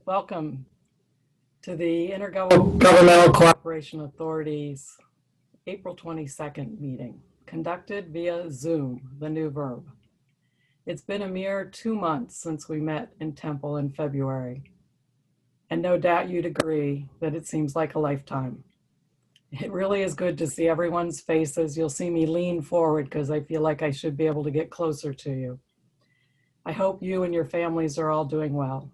Welcome to the Intergovernmental Cooperation Authority's April 22nd meeting, conducted via Zoom, the new verb. It's been a mere 2 months since we met in Temple in February, and no doubt you'd agree that it seems like a lifetime. It really is good to see everyone's faces. You'll see me lean forward because I feel like I should be able to get closer to you. I hope you and your families are all doing well.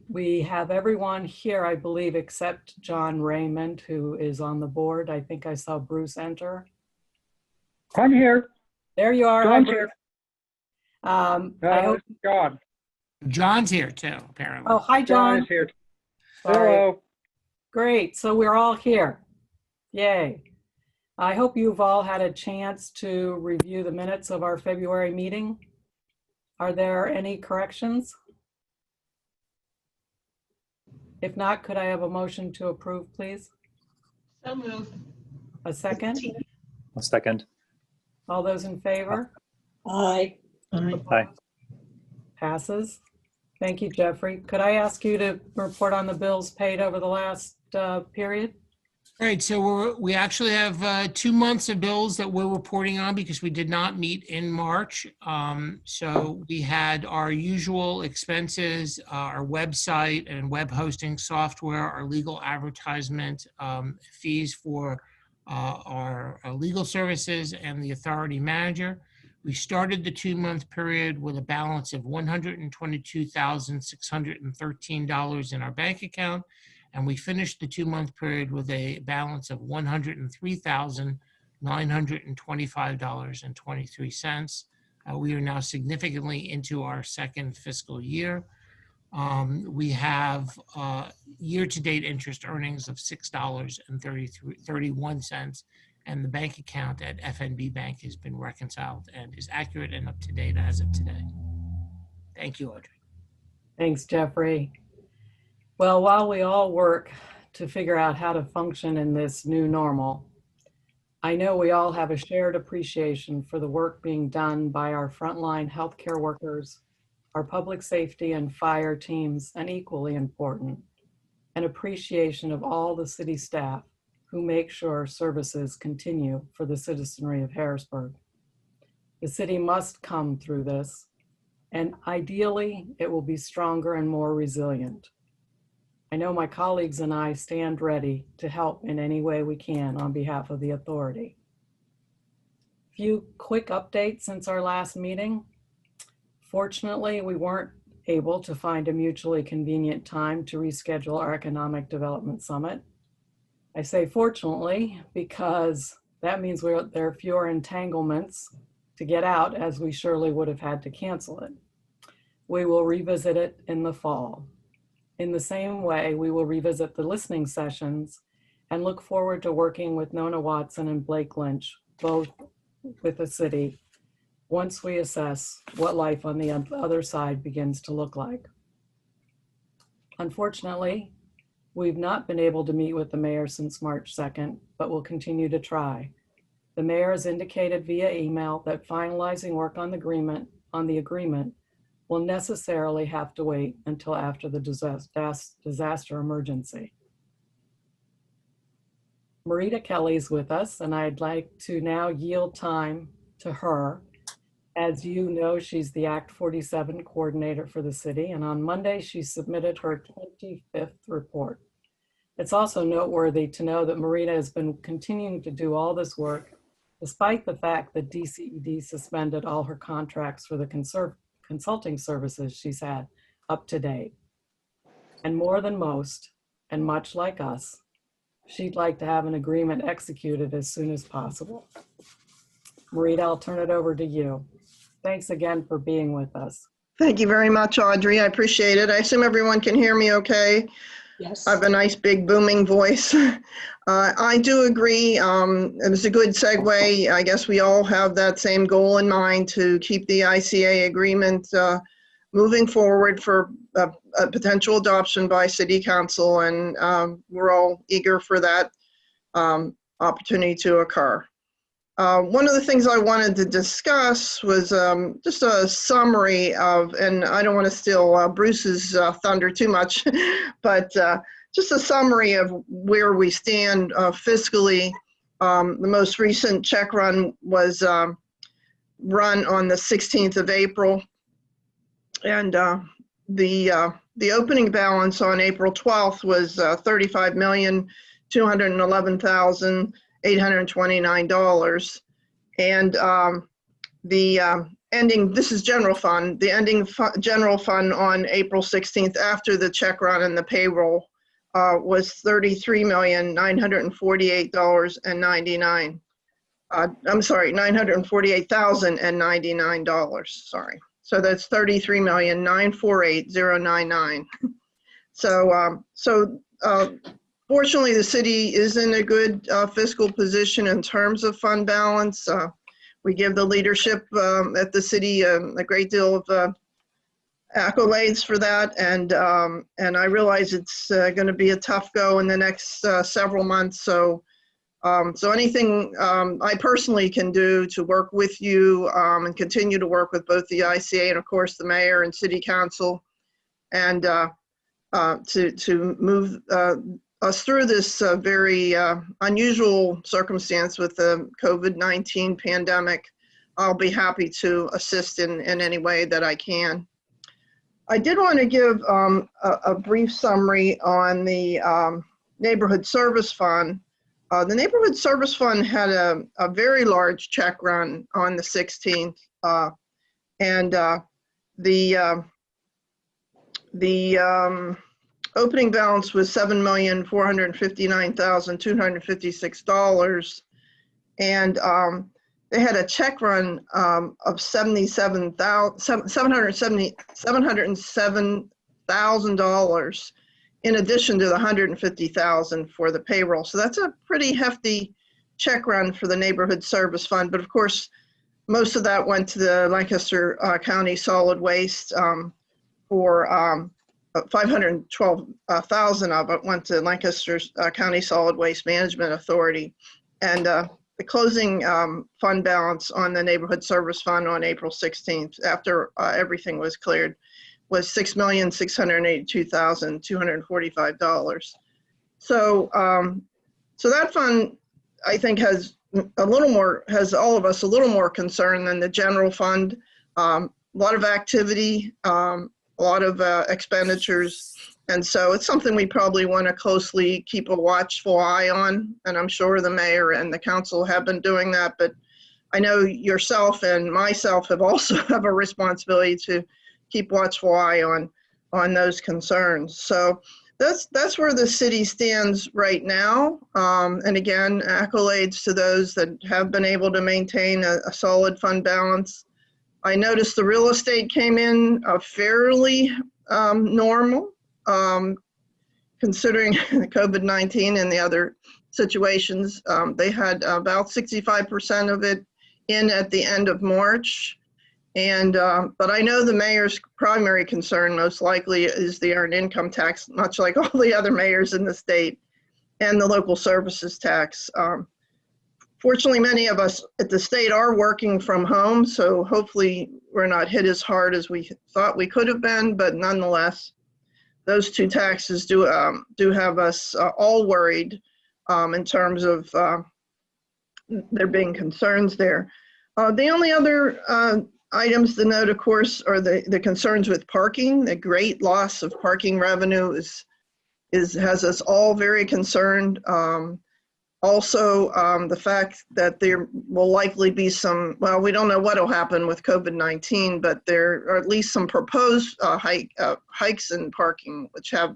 We have everyone here, I believe, except John Raymond, who is on the board. I think I saw Bruce enter. I'm here. There you are. John's here. I hope... John. John's here too, apparently. Oh, hi, John. John is here. Sorry. Hello. Great. So we're all here. Yay. I hope you've all had a chance to review the minutes of our February meeting. Are there any corrections? If not, could I have a motion to approve, please? So moved. A second? A second. All those in favor? Aye. Aye. Passes. Thank you, Jeffrey. Could I ask you to report on the bills paid over the last period? All right, so we actually have 2 months of bills that we're reporting on because we did not meet in March. So we had our usual expenses, our website and web hosting software, our legal advertisement fees for our legal services and the authority manager. We started the 2-month period with a balance of $122,613 in our bank account. And we finished the 2-month period with a balance of $103,925.23. We are now significantly into our second fiscal year. We have year-to-date interest earnings of $6.31, and the bank account at FNB Bank has been reconciled and is accurate and up to date as of today. Thank you, Audrey. Thanks, Jeffrey. Well, while we all work to figure out how to function in this new normal, I know we all have a shared appreciation for the work being done by our frontline healthcare workers, our public safety and fire teams, and equally important, an appreciation of all the city staff who make sure services continue for the citizenry of Harrisburg. The city must come through this, and ideally, it will be stronger and more resilient. I know my colleagues and I stand ready to help in any way we can on behalf of the authority. A few quick updates since our last meeting. Fortunately, we weren't able to find a mutually convenient time to reschedule our Economic Development Summit. I say fortunately because that means there are fewer entanglements to get out, as we surely would have had to cancel it. We will revisit it in the fall. In the same way, we will revisit the listening sessions and look forward to working with Nona Watson and Blake Lynch, both with the city, once we assess what life on the other side begins to look like. Unfortunately, we've not been able to meet with the mayor since March 2nd, but we'll continue to try. The mayor has indicated via email that finalizing work on the agreement will necessarily have to wait until after the disaster emergency. Marita Kelly's with us, and I'd like to now yield time to her. As you know, she's the Act 47 coordinator for the city, and on Monday she submitted her 25th report. It's also noteworthy to know that Marita has been continuing to do all this work despite the fact that DCED suspended all her contracts for the consulting services she's had up to date. And more than most, and much like us, she'd like to have an agreement executed as soon as possible. Marita, I'll turn it over to you. Thanks again for being with us. Thank you very much, Audrey. I appreciate it. I assume everyone can hear me okay? Yes. I have a nice big booming voice. I do agree. It was a good segue. I guess we all have that same goal in mind to keep the ICA agreement moving forward for a potential adoption by City Council, and we're all eager for that opportunity to occur. One of the things I wanted to discuss was just a summary of, and I don't want to steal Bruce's thunder too much, but just a summary of where we stand fiscally. The most recent check run was run on the 16th of April, and the opening balance on April 12th was $35,211,829. And the ending, this is general fund, the ending general fund on April 16th after the check run and the payroll was $33,948.99. I'm sorry, $948,099, sorry. So that's $33,948,099. So fortunately, the city is in a good fiscal position in terms of fund balance. We give the leadership at the city a great deal of accolades for that, and I realize it's going to be a tough go in the next several months. So anything I personally can do to work with you and continue to work with both the ICA and of course the mayor and city council, and to move us through this very unusual circumstance with the COVID-19 pandemic, I'll be happy to assist in any way that I can. I did want to give a brief summary on the Neighborhood Service Fund. The Neighborhood Service Fund had a very large check run on the 16th, and the opening balance was $7,459,256, and they had a check run of $707,000 in addition to the $150,000 for the payroll. So that's a pretty hefty check run for the Neighborhood Service Fund. But of course, most of that went to the Lancaster County Solid Waste. For 512,000 of it went to Lancaster County Solid Waste Management Authority. And the closing fund balance on the Neighborhood Service Fund on April 16th, after everything was cleared, was $6,682,245. So that fund, I think, has all of us a little more concern than the general fund. A lot of activity, a lot of expenditures, and so it's something we probably want to closely keep a watchful eye on. And I'm sure the mayor and the council have been doing that, but I know yourself and myself also have a responsibility to keep watchful eye on those concerns. So that's where the city stands right now. And again, accolades to those that have been able to maintain a solid fund balance. I noticed the real estate came in fairly normal, considering COVID-19 and the other situations. They had about 65% of it in at the end of March. And but I know the mayor's primary concern most likely is the earned income tax, much like all the other mayors in the state, and the local services tax. Fortunately, many of us at the state are working from home, so hopefully we're not hit as hard as we thought we could have been, but nonetheless, those two taxes do have us all worried in terms of there being concerns there. The only other items to note, of course, are the concerns with parking. The great loss of parking revenue has us all very concerned. Also, the fact that there will likely be some, well, we don't know what will happen with COVID-19, but there are at least some proposed hikes in parking, which have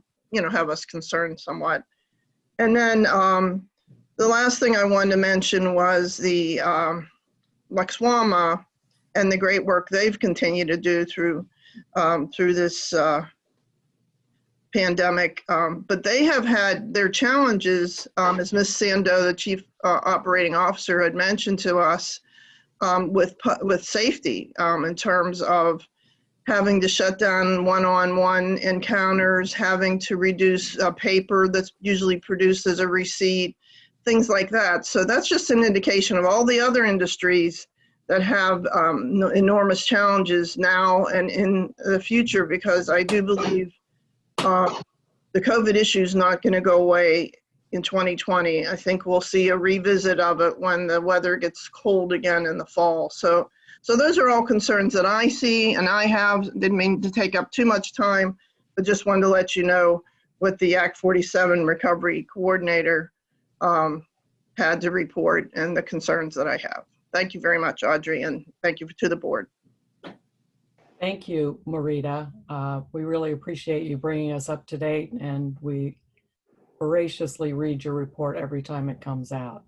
us concerned somewhat. And then the last thing I wanted to mention was the Lexwama and the great work they've continued to do through this pandemic, but they have had their challenges, as Ms. Sando, the Chief Operating Officer, had mentioned to us, with safety in terms of having to shut down one-on-one encounters, having to reduce paper that's usually produced as a receipt, things like that. So that's just an indication of all the other industries that have enormous challenges now and in the future, because I do believe the COVID issue is not going to go away in 2020. I think we'll see a revisit of it when the weather gets cold again in the fall. So those are all concerns that I see, and I have. Didn't mean to take up too much time, but just wanted to let you know what the Act 47 Recovery Coordinator had to report and the concerns that I have. Thank you very much, Audrey, and thank you to the board. Thank you, Marita. We really appreciate you bringing us up to date, and we voraciously read your report every time it comes out.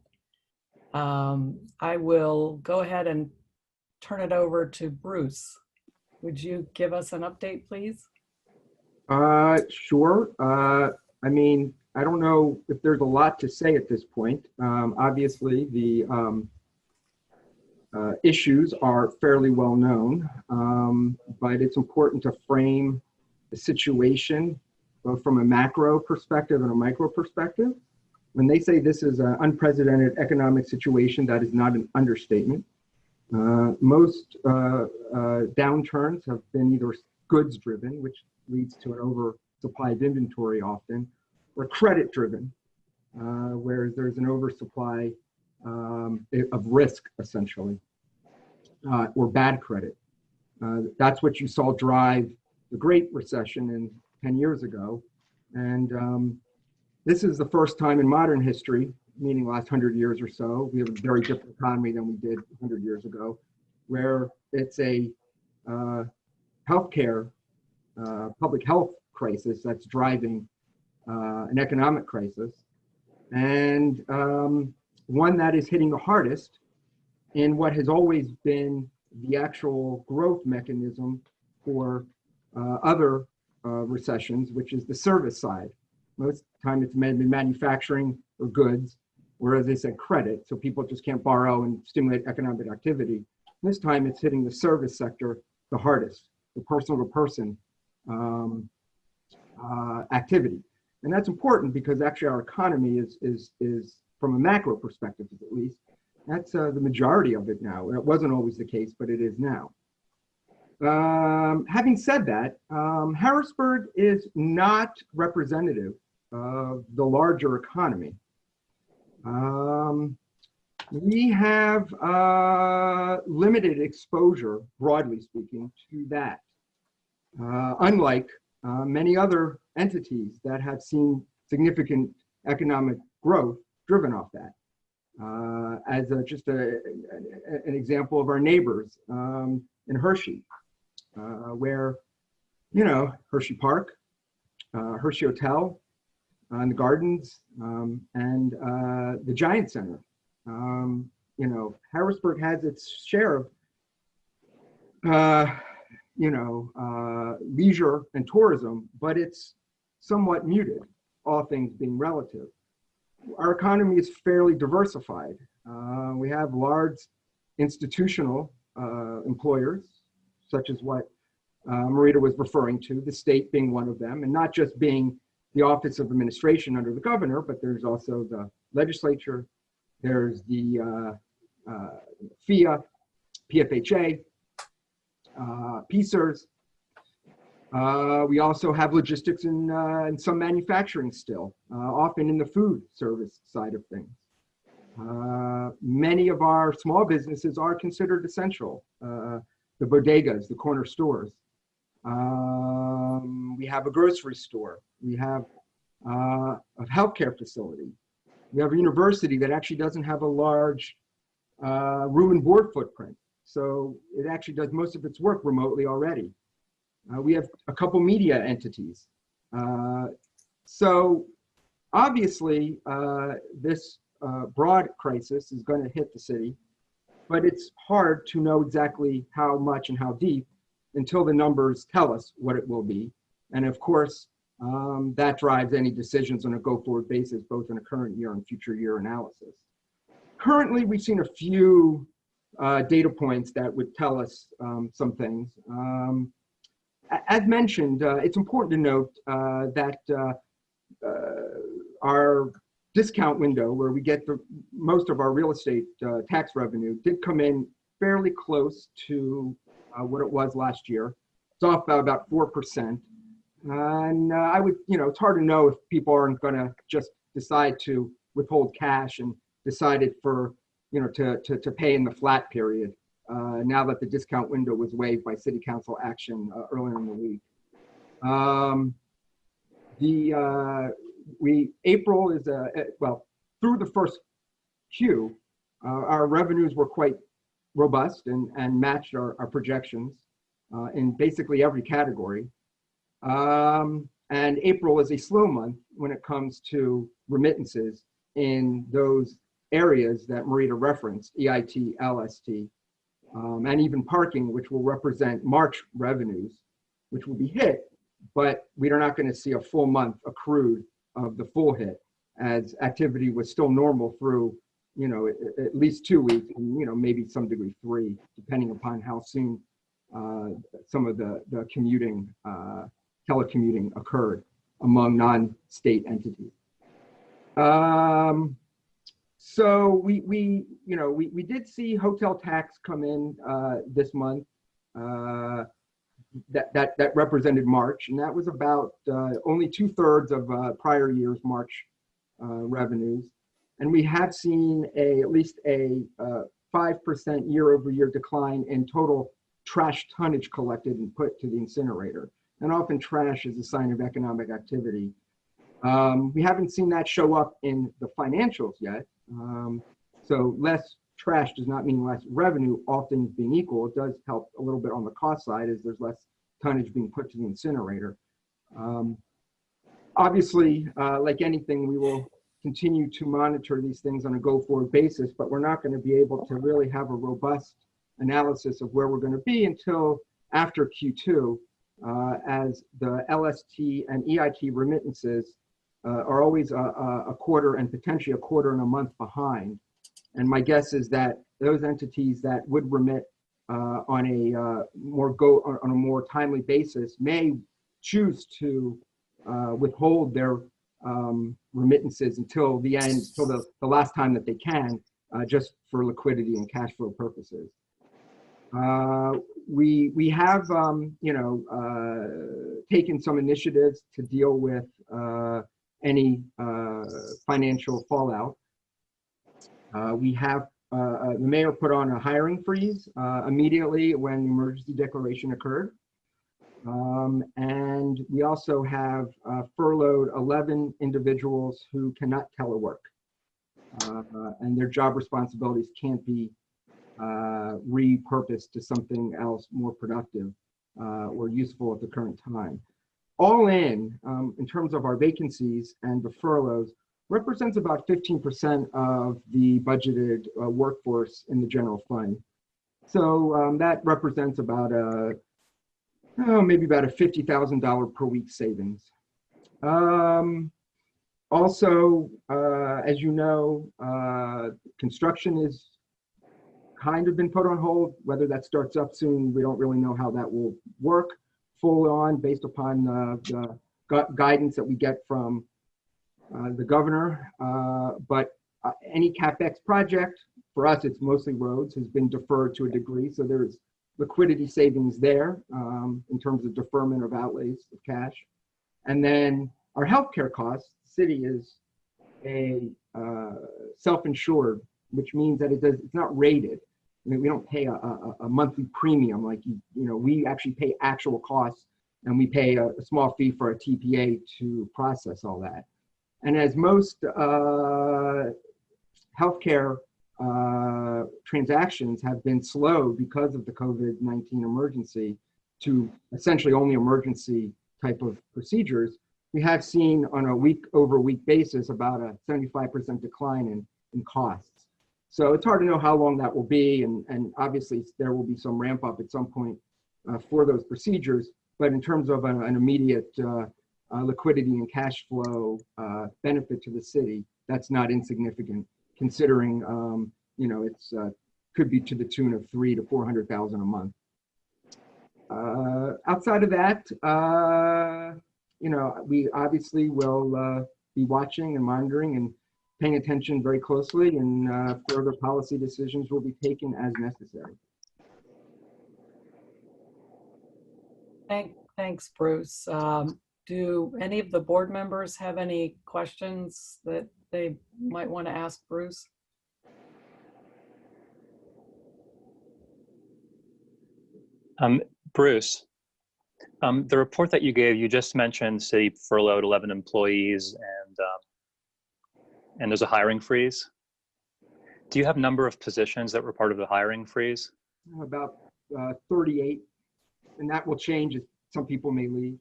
I will go ahead and turn it over to Bruce. Would you give us an update, please? Sure. I mean, I don't know if there's a lot to say at this point. Obviously, the issues are fairly well known, but it's important to frame the situation both from a macro perspective and a micro perspective. When they say this is an unprecedented economic situation, that is not an understatement. Most downturns have been either goods driven, which leads to an oversupply of inventory often, or credit driven, where there's an oversupply of risk essentially, or bad credit. That's what you saw drive the Great Recession in 10 years ago. And this is the first time in modern history, meaning last 100 years or so, we have a very different economy than we did 100 years ago, where it's a healthcare, public health crisis that's driving an economic crisis, and one that is hitting the hardest in what has always been the actual growth mechanism for other recessions, which is the service side. Most of the time it's manufacturing or goods, or as they said, credit, so people just can't borrow and stimulate economic activity. This time it's hitting the service sector the hardest, the person-to-person activity. And that's important because actually our economy is from a macro perspective at least, that's the majority of it now. It wasn't always the case, but it is now. Having said that, Harrisburg is not representative of the larger economy. We have limited exposure, broadly speaking, to that, unlike many other entities that have seen significant economic growth driven off that. As just an example of our neighbors in Hershey, where, you know, Hershey Park, Hershey Hotel, and the Gardens, and the Giant Center. You know, Harrisburg has its share of, you know, leisure and tourism, but it's somewhat muted, all things being relative. Our economy is fairly diversified. We have large institutional employers, such as what Marita was referring to, the state being one of them, and not just being the Office of Administration under the governor, but there's also the legislature, there's the FIA, PFHA, PSERS. We also have logistics and some manufacturing still, often in the food service side of things. Many of our small businesses are considered essential. The bodegas, the corner stores. We have a grocery store. We have a healthcare facility. We have a university that actually doesn't have a large room and board footprint. So it actually does most of its work remotely already. We have a couple media entities. So obviously this broad crisis is going to hit the city, but it's hard to know exactly how much and how deep until the numbers tell us what it will be. And of course, that drives any decisions on a go-forward basis, both in a current year and future year analysis. Currently, we've seen a few data points that would tell us some things. As mentioned, it's important to note that our discount window where we get the most of our real estate tax revenue did come in fairly close to what it was last year. It's off by about 4%. And I would, it's hard to know if people aren't going to just decide to withhold cash and decide it for, to pay in the flat period now that the discount window was waived by city council action earlier in the week. April is well, through the first Q, our revenues were quite robust and matched our projections in basically every category. And April is a slow month when it comes to remittances in those areas that Marita referenced, EIT, LST, and even parking, which will represent March revenues, which will be hit, but we are not going to see a full month accrued of the full hit, as activity was still normal through, at least 2 weeks, and maybe some degree 3, depending upon how soon some of the commuting, telecommuting occurred among non-state entities. So we did see hotel tax come in this month. That represented March, and that was about only 2/3 of prior year's March revenues. And we have seen at least a 5% year-over-year decline in total trash tonnage collected and put to the incinerator. And often trash is a sign of economic activity. We haven't seen that show up in the financials yet. So less trash does not mean less revenue, all things being equal. It does help a little bit on the cost side as there's less tonnage being put to the incinerator. Obviously, like anything, we will continue to monitor these things on a go-forward basis, but we're not going to be able to really have a robust analysis of where we're going to be until after Q2, as the LST and EIT remittances are always a quarter and potentially a quarter and a month behind. And my guess is that those entities that would remit on a more timely basis may choose to withhold their remittances until the end, until the last time that they can, just for liquidity and cash flow purposes. We have taken some initiatives to deal with any financial fallout. We have the mayor put on a hiring freeze immediately when the emergency declaration occurred. And we also have furloughed 11 individuals who cannot telework, and their job responsibilities can't be repurposed to something else more productive or useful at the current time. All in terms of our vacancies and the furloughs, represents about 15% of the budgeted workforce in the general fund. So that represents about maybe about a $50,000 per week savings. Also, as you know, construction is kind of been put on hold. Whether that starts up soon, we don't really know how that will work full on based upon the guidance that we get from the governor. But any CapEx project, for us, it's mostly roads, has been deferred to a degree. So there's liquidity savings there in terms of deferment of outlays of cash. And then our healthcare costs, the city is a self-insured, which means that it's not rated. I mean, we don't pay a monthly premium like we actually pay actual costs, and we pay a small fee for a TPA to process all that. And as most healthcare transactions have been slow because of the COVID-19 emergency to essentially only emergency type of procedures, we have seen on a week-over-week basis about a 75% decline in costs. So it's hard to know how long that will be, and obviously there will be some ramp up at some point for those procedures, but in terms of an immediate liquidity and cash flow benefit to the city, that's not insignificant, considering it's could be to the tune of $300,000 to $400,000 a month. Outside of that, we obviously will be watching and monitoring and paying attention very closely, and further policy decisions will be taken as necessary. Thanks, Bruce. Do any of the board members have any questions that they might want to ask Bruce? Bruce, the report that you gave, you just mentioned city furloughed 11 employees and there's a hiring freeze. Do you have a number of positions that were part of the hiring freeze? About 38, and that will change if some people may leave.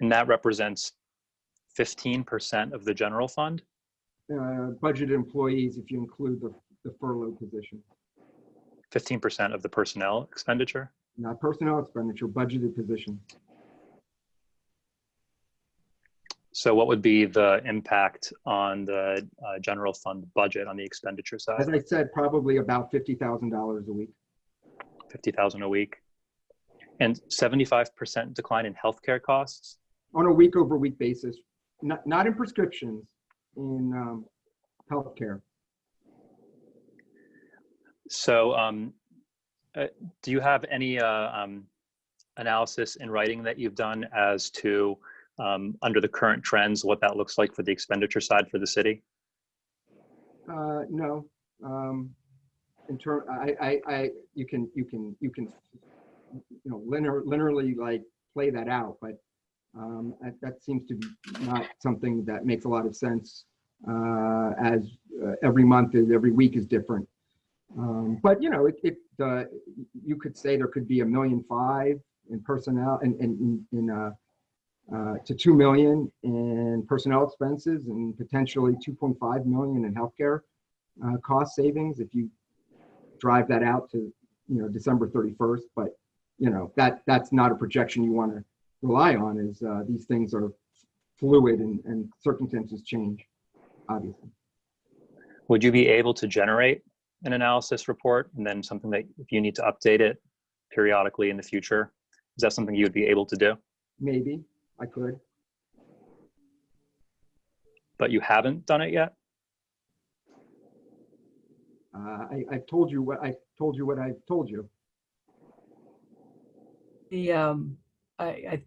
And that represents 15% of the general fund? Budgeted employees, if you include the furlough position. 15% of the personnel expenditure? Not personnel expenditure, budgeted position. So what would be the impact on the general fund budget on the expenditure side? As I said, probably about $50,000 a week. 50,000 a week. And 75% decline in healthcare costs? On a week-over-week basis, not in prescriptions, in healthcare. So do you have any analysis in writing that you've done as to, under the current trends, what that looks like for the expenditure side for the city? No. You can linearly like play that out, but that seems to be not something that makes a lot of sense, as every month and every week is different. But you could say there could be $1.5 million in personnel and to $2 million in personnel expenses, and potentially $2.5 million in healthcare cost savings if you drive that out to December 31st. But that's not a projection you want to rely on, as these things are fluid and circumstances change, obviously. Would you be able to generate an analysis report, and then something that if you need to update it periodically in the future, is that something you would be able to do? Maybe I could. But you haven't done it yet? I've told you what I've told you. I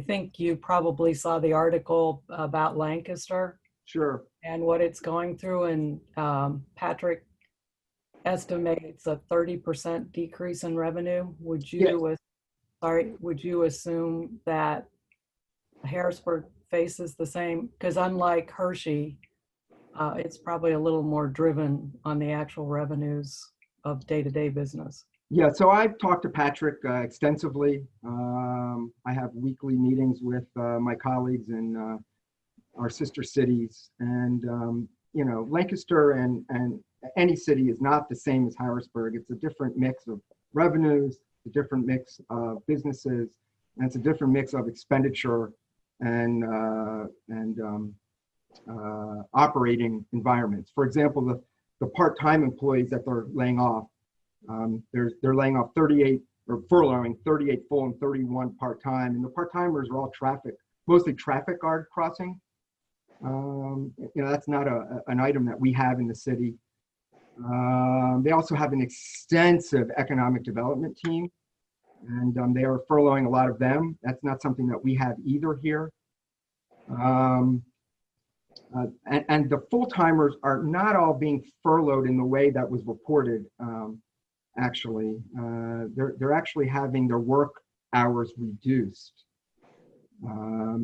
think you probably saw the article about Lancaster. Sure. And what it's going through, and Patrick estimates a 30% decrease in revenue. Would you, would you assume that Harrisburg faces the same? Because unlike Hershey, it's probably a little more driven on the actual revenues of day-to-day business. Yeah, so I've talked to Patrick extensively. I have weekly meetings with my colleagues in our sister cities, and Lancaster and any city is not the same as Harrisburg. It's a different mix of revenues, a different mix of businesses, and it's a different mix of expenditure and operating environments. For example, the part-time employees that they're laying off, they're laying off 38 or furloughing 38 full and 31 part-time, and the part-timers are all mostly traffic guard crossing. That's not an item that we have in the city. They also have an extensive economic development team, and they are furloughing a lot of them. That's not something that we have either here. And the full-timers are not all being furloughed in the way that was reported. Actually, they're actually having their work hours reduced.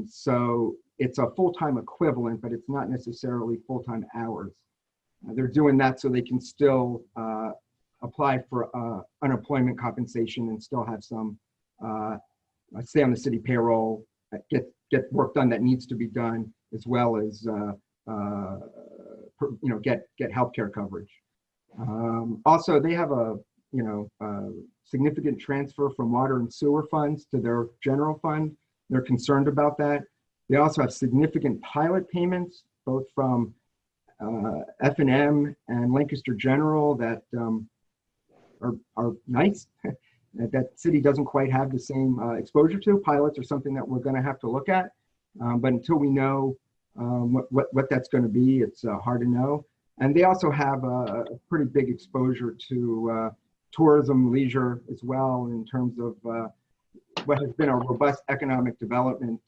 So it's a full-time equivalent, but it's not necessarily full-time hours. They're doing that so they can still apply for unemployment compensation and still have some, stay on the city payroll, get work done that needs to be done, as well as get healthcare coverage. Also, they have a significant transfer from water and sewer funds to their general fund. They're concerned about that. They also have significant pilot payments, both from F&M and Lancaster General, that are nice. That city doesn't quite have the same exposure to. Pilots are something that we're going to have to look at. But until we know What that's going to be, it's hard to know. And they also have a pretty big exposure to tourism, leisure as well, in terms of what has been a robust economic development,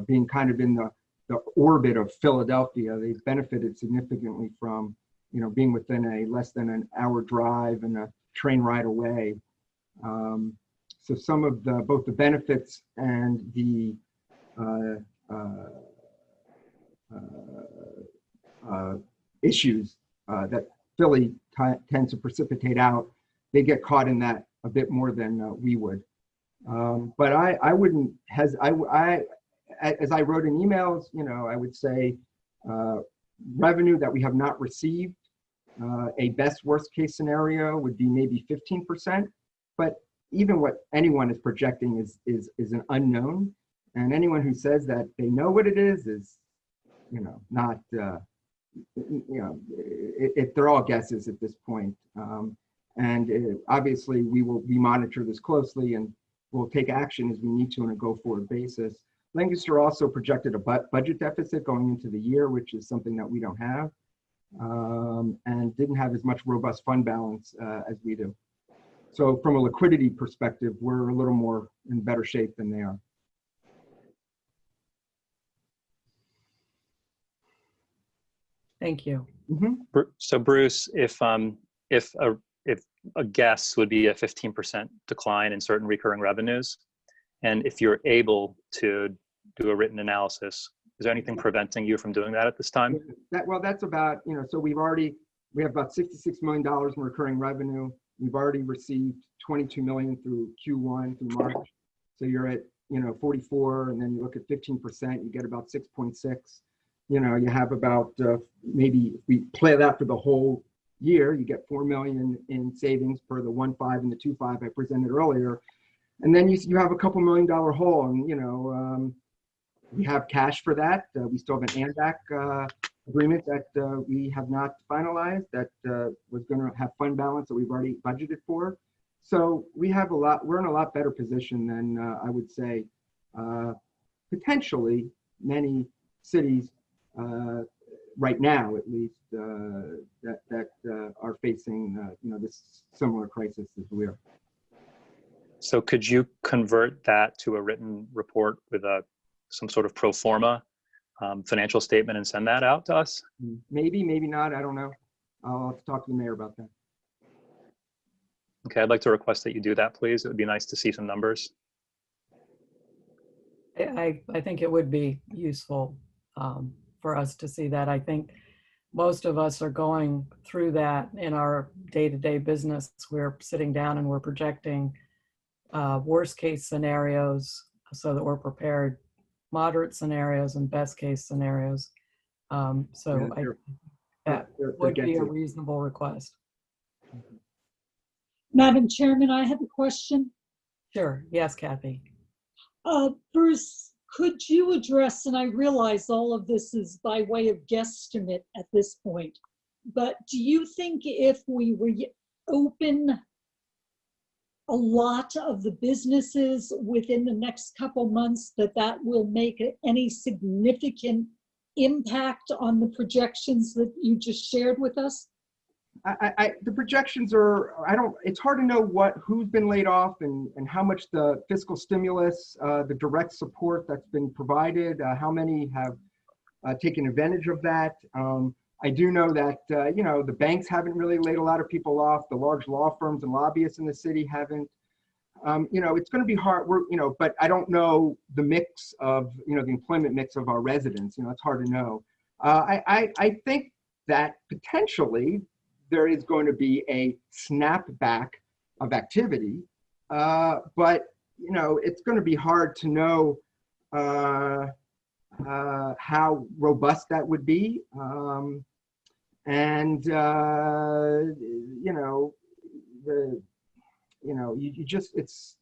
being kind of in the orbit of Philadelphia. They've benefited significantly from, being within a less than an hour drive and a train ride away. So some of both the benefits and the issues that Philly tends to precipitate out, they get caught in that a bit more than we would. But I wouldn't as I wrote in emails, I would say revenue that we have not received, a best worst case scenario would be maybe 15%. But even what anyone is projecting is an unknown. And anyone who says that they know what it is, not, if they're all guesses at this point. Obviously we monitor this closely and we'll take action as we need to on a go-forward basis. Lancaster also projected a budget deficit going into the year, which is something that we don't have, and didn't have as much robust fund balance as we do. So from a liquidity perspective, we're a little more in better shape than they are. Thank you. Mm-hmm. So Bruce, if a guess would be a 15% decline in certain recurring revenues, and if you're able to do a written analysis, is there anything preventing you from doing that at this time? That's about, so we have about $66 million in recurring revenue. We've already received 22 million through Q1 through March. So you're at, 44, and then you look at 15%, you get about 6.6. You have about, maybe if we play that for the whole year, you get 4 million in savings per the 1.5 and the 2.5 I presented earlier. And then you have a couple $1 million hole, and, we have cash for that. We still have an ANDAC agreement that we have not finalized that was going to have fund balance that we've already budgeted for. So we're in a lot better position than I would say potentially many cities right now, at least, that are facing this similar crisis as we are. So could you convert that to a written report with some sort of pro forma financial statement and send that out to us? Maybe not. I don't know. I'll have to talk to the mayor about that. Okay, I'd like to request that you do that, please. It would be nice to see some numbers. I think it would be useful for us to see that. I think most of us are going through that in our day-to-day business. We're sitting down and we're projecting worst case scenarios so that we're prepared, moderate scenarios and best case scenarios. That would be a reasonable request. Madam Chairman, I have a question. Sure. Yes, Kathy. Bruce, could you address, and I realize all of this is by way of guesstimate at this point, but do you think if we reopen a lot of the businesses within the next couple months that will make any significant impact on the projections that you just shared with us? The projections are, it's hard to know who's been laid off and how much the fiscal stimulus, the direct support that's been provided, how many have taken advantage of that. I do know that, the banks haven't really laid a lot of people off. The large law firms and lobbyists in the city haven't. It's going to be hard, but I don't know the mix of, the employment mix of our residents. It's hard to know. I think that potentially there is going to be a snapback of activity, but, it's going to be hard to know how robust that would be. It's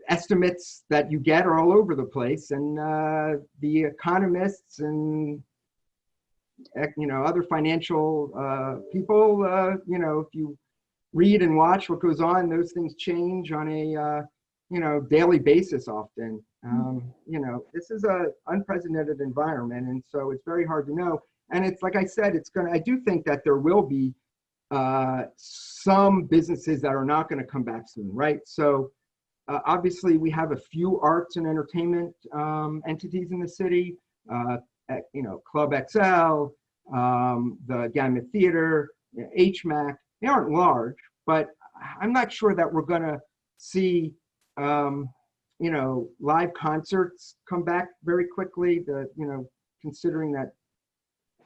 estimates that you get are all over the place, and the economists and other financial people, if you read and watch what goes on, those things change on a daily basis often. This is a unprecedented environment, and so it's very hard to know. And it's like I said, I do think that there will be some businesses that are not going to come back soon, right? So obviously we have a few arts and entertainment entities in the city, Club XL, the Gamut Theater, HMAC. They aren't large, but I'm not sure that we're going to see live concerts come back very quickly. Considering that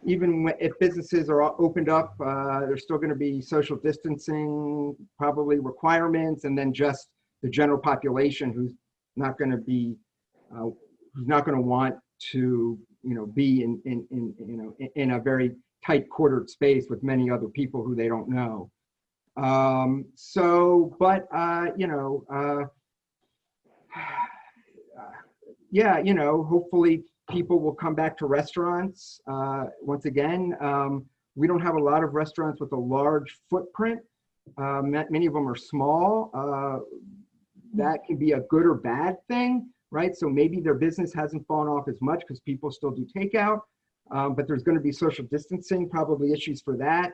even if businesses are opened up, there's still going to be social distancing, probably requirements, and then just the general population who's not going to want to, be in a very tight quartered space with many other people who they don't know. Hopefully people will come back to restaurants. Once again, we don't have a lot of restaurants with a large footprint. Many of them are small. That can be a good or bad thing, right? So maybe their business hasn't fallen off as much because people still do takeout, but there's going to be social distancing, probably issues for that.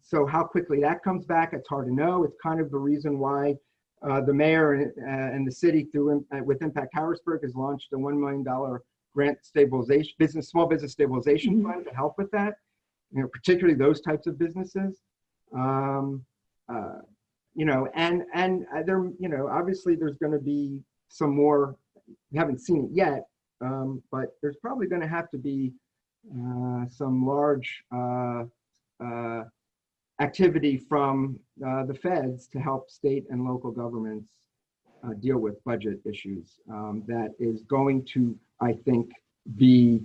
So how quickly that comes back, it's hard to know. It's kind of the reason why the mayor and the city with Impact Harrisburg has launched a $1 million grant stabilization, small business stabilization fund to help with that, particularly those types of businesses. Obviously there's going to be some more, we haven't seen it yet, but there's probably going to have to be some large activity from the feds to help state and local governments deal with budget issues. That is going to, I think, be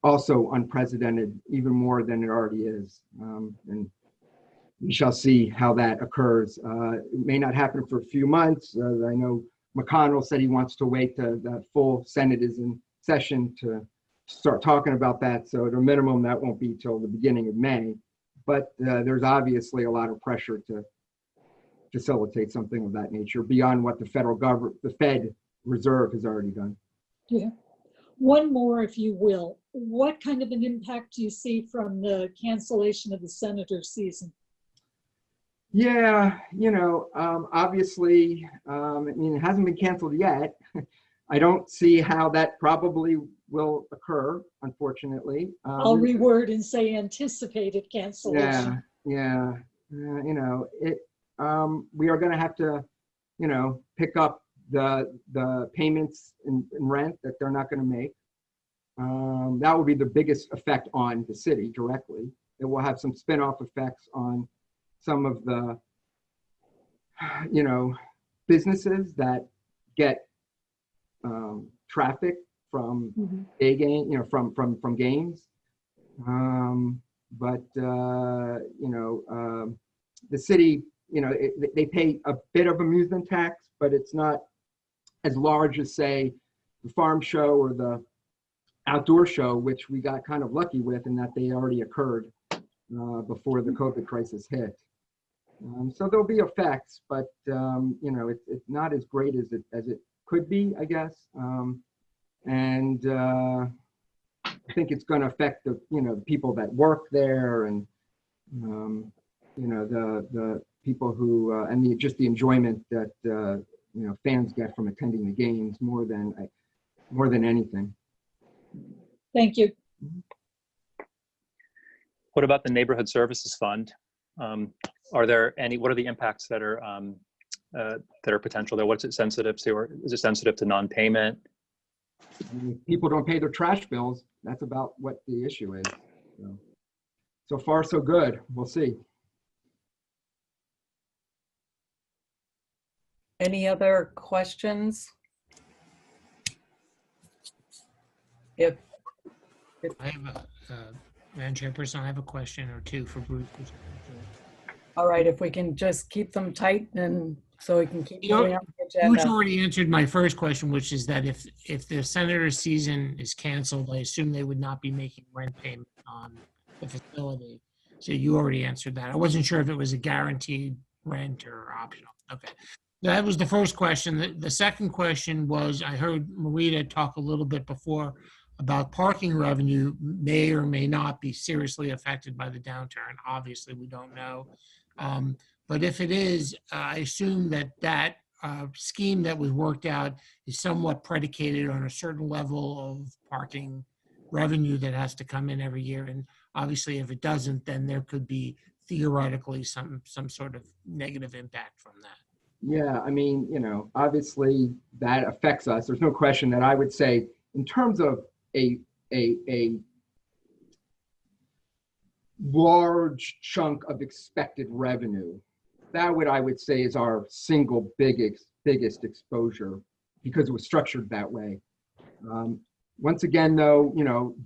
also unprecedented, even more than it already is. And we shall see how that occurs. It may not happen for a few months. I know McConnell said he wants to wait till the full Senate is in session to start talking about that. So at a minimum, that won't be till the beginning of May. But there's obviously a lot of pressure to facilitate something of that nature beyond what the federal government, the Fed Reserve has already done. Yeah. One more, if you will. What kind of an impact do you see from the cancellation of the senator season? Yeah, obviously, it hasn't been canceled yet. I don't see how that probably will occur, unfortunately. I'll reword and say anticipated cancellation. Yeah. We are going to have to, pick up the payments in rent that they're not going to make. That will be the biggest effect on the city directly. It will have some spin-off effects on some of the, businesses that get traffic from day game, from games. The city, they pay a bit of amusement tax, but it's not as large as, say, the farm show or the outdoor show, which we got kind of lucky with in that they already occurred before the COVID crisis hit. So there'll be effects, but it's not as great as it could be, I guess. I think it's going to affect the people that work there and the people who and just the enjoyment that fans get from attending the games more than anything. Thank you. What about the Neighborhood Services Fund? What are the impacts that are potential there? What's it sensitive to? Or is it sensitive to non-payment? If people don't pay their trash bills, that's about what the issue is. So far, so good. We'll see. Any other questions? I have Madam Chairperson, I have a question or two for Bruce. All right, if we can just keep them tight and so we can keep going on the Bruce agenda. already answered my first question, which is that if the senator's season is canceled, I assume they would not be making rent payment on the facility. So you already answered that. I wasn't sure if it was a guaranteed rent or optional. Okay. That was the first question. The second question was, I heard Marita talk a little bit before about parking revenue may or may not be seriously affected by the downturn. Obviously, we don't know. But if it is, I assume that scheme that was worked out is somewhat predicated on a certain level of parking revenue that has to come in every year. And obviously, if it doesn't, then there could be theoretically some sort of negative impact from that. Yeah, I mean, obviously that affects us. There's no question that I would say in terms of a large chunk of expected revenue, that I would say is our single biggest exposure because it was structured that way. Once again, though,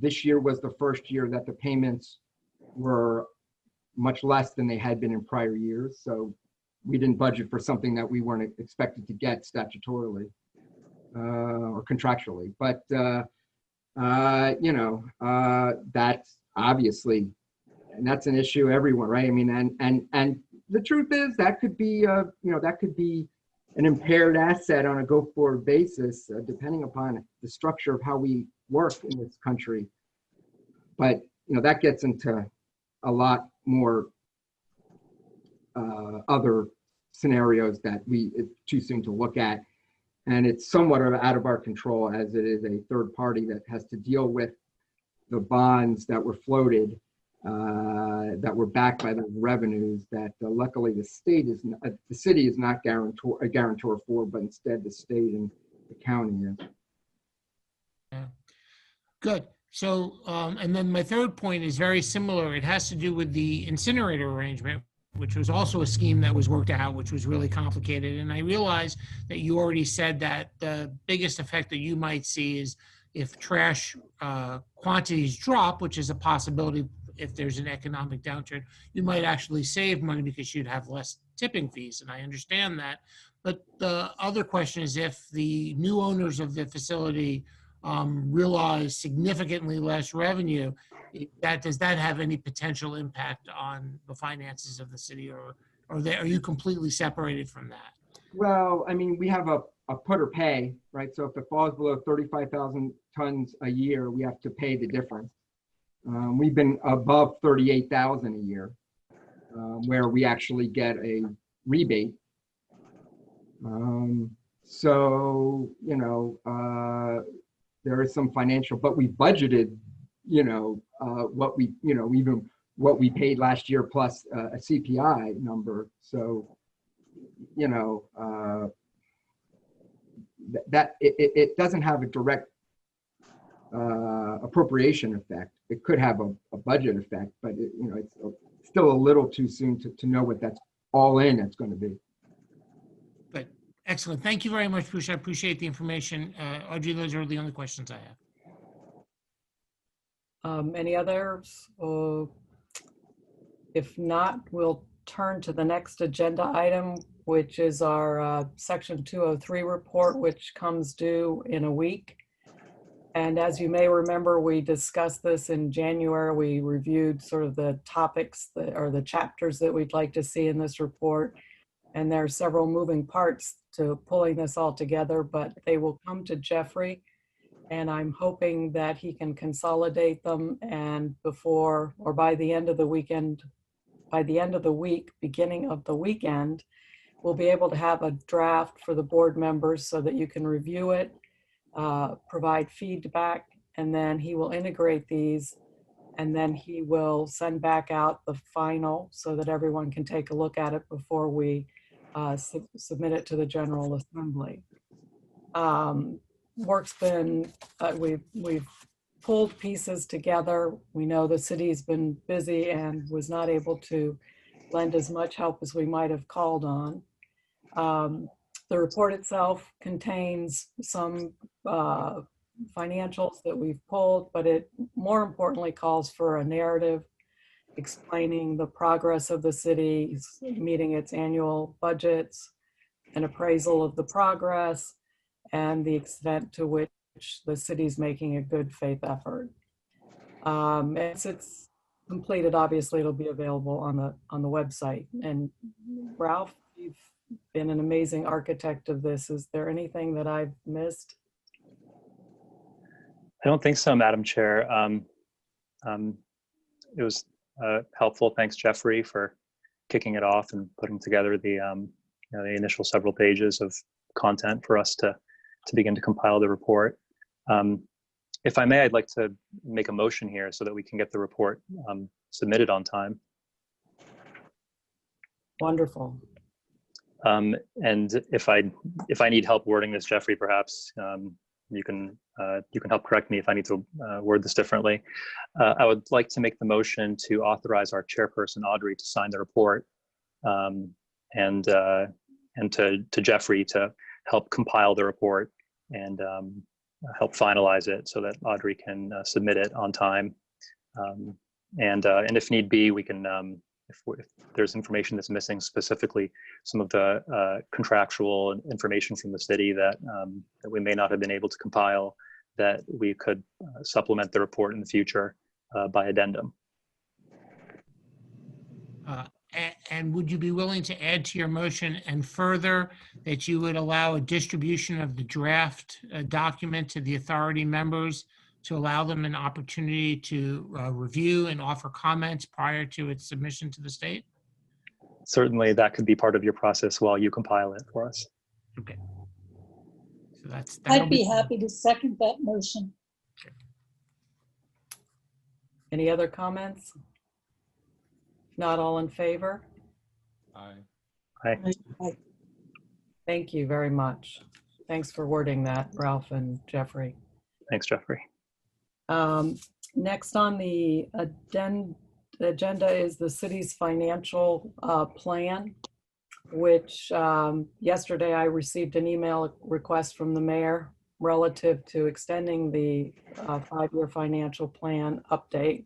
this year was the first year that the payments were much less than they had been in prior years. So we didn't budget for something that we weren't expected to get statutorily or contractually. But, that's obviously, and that's an issue everywhere, right? I mean, and the truth is that could be, that could be an impaired asset on a go-forward basis, depending upon the structure of how we work in this country. But, that gets into a lot more other scenarios that it's too soon to look at. And it's somewhat out of our control as it is a third party that has to deal with the bonds that were floated, that were backed by the revenues that luckily the city is not a guarantor for, but instead the state and the county is. Yeah. Good. So, and then my third point is very similar. It has to do with the incinerator arrangement, which was also a scheme that was worked out, which was really complicated. And I realize that you already said that the biggest effect that you might see is if trash quantities drop, which is a possibility if there's an economic downturn, you might actually save money because you'd have less tipping fees. And I understand that. But the other question is if the new owners of the facility realize significantly less revenue, does that have any potential impact on the finances of the city, or are you completely separated from that? Well, I mean, we have a put or pay, right? So if it falls below 35,000 tons a year, we have to pay the difference. We've been above 38,000 a year, where we actually get a rebate. So, there is some financial, but we budgeted, even what we paid last year plus a CPI number. So, that it doesn't have a direct appropriation effect. It could have a budget effect, but it's still a little too soon to know what that's all in it's going to be. But excellent. Thank you very much, Bruce. I appreciate the information. Audrey, those are the only questions I have. Any others? If not, we'll turn to the next agenda item, which is our Section 203 report, which comes due in a week. And as you may remember, we discussed this in January. We reviewed sort of the topics or the chapters that we'd like to see in this report. And there are several moving parts to pulling this all together, but they will come to Jeffrey. And I'm hoping that he can consolidate them and before or by the end of the weekend, by the end of the week, beginning of the weekend, we'll be able to have a draft for the board members so that you can review it, provide feedback, and then he will integrate these, and then he will send back out the final so that everyone can take a look at it before we submit it to the General Assembly. Work's been, we've pulled pieces together. We know the city's been busy and was not able to lend as much help as we might have called on. The report itself contains some financials that we've pulled, but it more importantly calls for a narrative explaining the progress of the city meeting its annual budgets, an appraisal of the progress, and the extent to which the city's making a good faith effort. As it's completed, obviously it'll be available on the website. And Ralph, been an amazing architect of this. Is there anything that I've missed? I don't think so, Madam Chair. It was helpful. Thanks, Jeffrey, for kicking it off and putting together the the initial several pages of content for us to begin to compile the report. If I may, I'd like to make a motion here so that we can get the report submitted on time. Wonderful. And if I need help wording this, Jeffrey, perhaps you can help correct me if I need to word this differently. I would like to make the motion to authorize our chairperson Audrey to sign the report, and to Jeffrey to help compile the report and help finalize it so that Audrey can submit it on time. And if need be, we can, if there's information that's missing, specifically some of the contractual information from the city that we may not have been able to compile, that we could supplement the report in the future by addendum. And would you be willing to add to your motion and further that you would allow a distribution of the draft document to the authority members to allow them an opportunity to review and offer comments prior to its submission to the state? Certainly, that could be part of your process while you compile it for us. Okay. So I'd be happy to second that motion. Any other comments? Not all in favor? Aye. Aye. Thank you very much. Thanks for wording that, Ralph and Jeffrey. Thanks, Jeffrey. Next on the agenda is the city's financial plan, which yesterday I received an email request from the mayor relative to extending the 5-year financial plan update.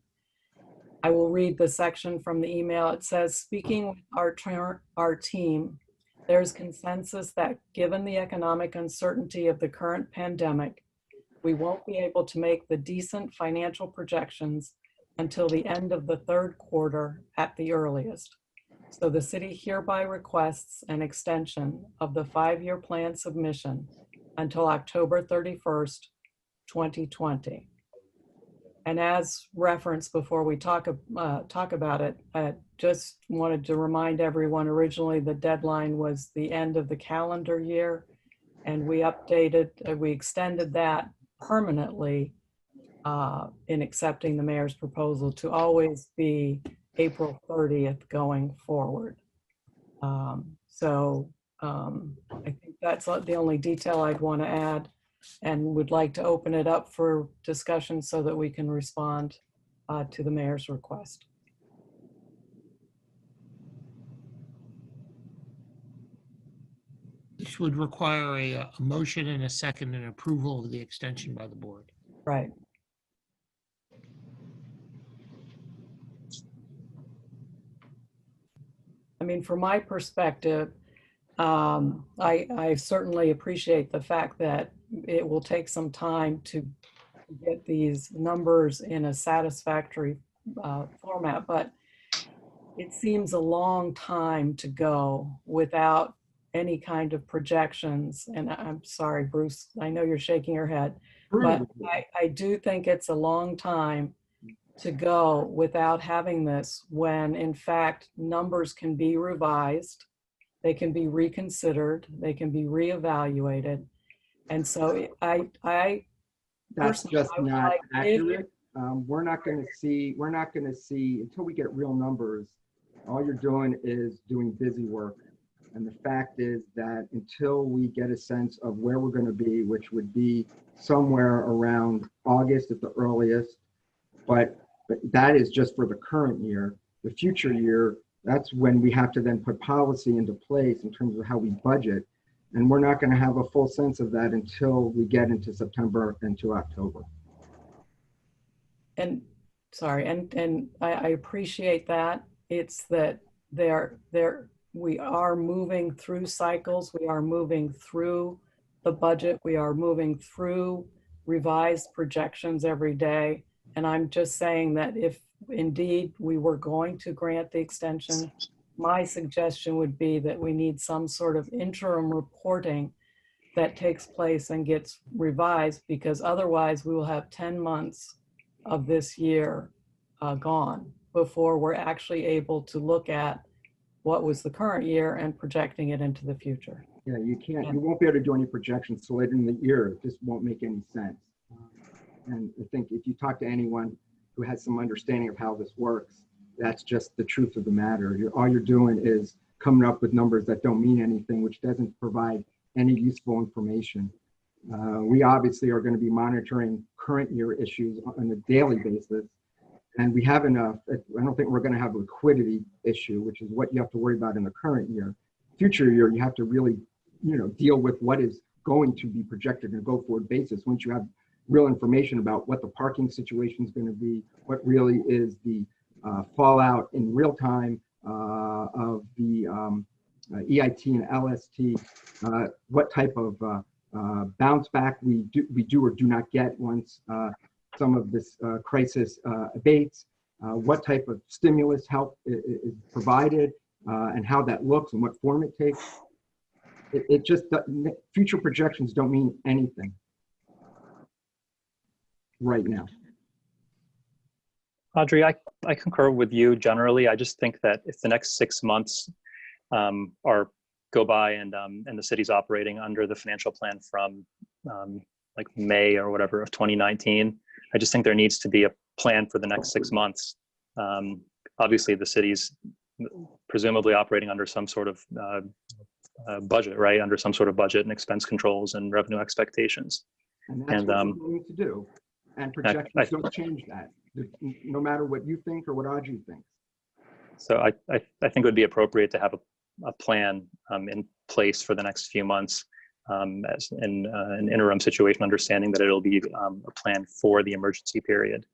I will read the section from the email. It says, speaking with our team, there's consensus that given the economic uncertainty of the current pandemic, we won't be able to make the decent financial projections until the end of the third quarter at the earliest. So the city hereby requests an extension of the 5-year plan submission until October 31st, 2020. And as referenced before we talk about it, I just wanted to remind everyone, originally the deadline was the end of the calendar year, and we extended that permanently in accepting the mayor's proposal to always be April 30th going forward. I think that's the only detail I'd want to add, and would like to open it up for discussion so that we can respond to the mayor's request. This would require a motion and a second and approval of the extension by the board. Right. I mean, from my perspective, I certainly appreciate the fact that it will take some time to get these numbers in a satisfactory format, but it seems a long time to go without any kind of projections. And I'm sorry, Bruce, I know you're shaking your head, but I do think it's a long time to go without having this, when in fact numbers can be revised, they can be reconsidered, they can be reevaluated. And so that's just not accurate. We're not going to see until we get real numbers. All you're doing is doing busy work. And the fact is that until we get a sense of where we're going to be, which would be somewhere around August at the earliest, but that is just for the current year. The future year, that's when we have to then put policy into place in terms of how we budget. And we're not going to have a full sense of that until we get into September and to October. And sorry, and I appreciate that. It's that we are moving through cycles. We are moving through the budget. We are moving through revised projections every day. And I'm just saying that if indeed we were going to grant the extension, my suggestion would be that we need some sort of interim reporting that takes place and gets revised, because otherwise we will have 10 months of this year gone before we're actually able to look at what was the current year and projecting it into the future. Yeah, you won't be able to do any projections till later in the year. It just won't make any sense. And I think if you talk to anyone who has some understanding of how this works, that's just the truth of the matter. All you're doing is coming up with numbers that don't mean anything, which doesn't provide any useful information. We obviously are going to be monitoring current year issues on a daily basis. And we have enough, I don't think we're going to have a liquidity issue, which is what you have to worry about in the current year. Future year, you have to really, deal with what is going to be projected on a go-forward basis. Once you have real information about what the parking situation is going to be, what really is the fallout in real time of the EIT and LST, what type of bounce back we do or do not get once some of this crisis abates, what type of stimulus help is provided, and how that looks and what form it takes. It just, future projections don't mean anything right now. Audrey, I concur with you generally. I just think that if the next 6 months go by and the city's operating under the financial plan from like May or whatever of 2019, I just think there needs to be a plan for the next 6 months. Obviously, the city's presumably operating under some sort of budget, right? Under some sort of budget and expense controls and revenue expectations. And that's what we're going to do. And projections don't change that, no matter what you think or what Audrey thinks. So I think it would be appropriate to have a plan in place for the next few months as in an interim situation, understanding that it'll be a plan for the emergency period.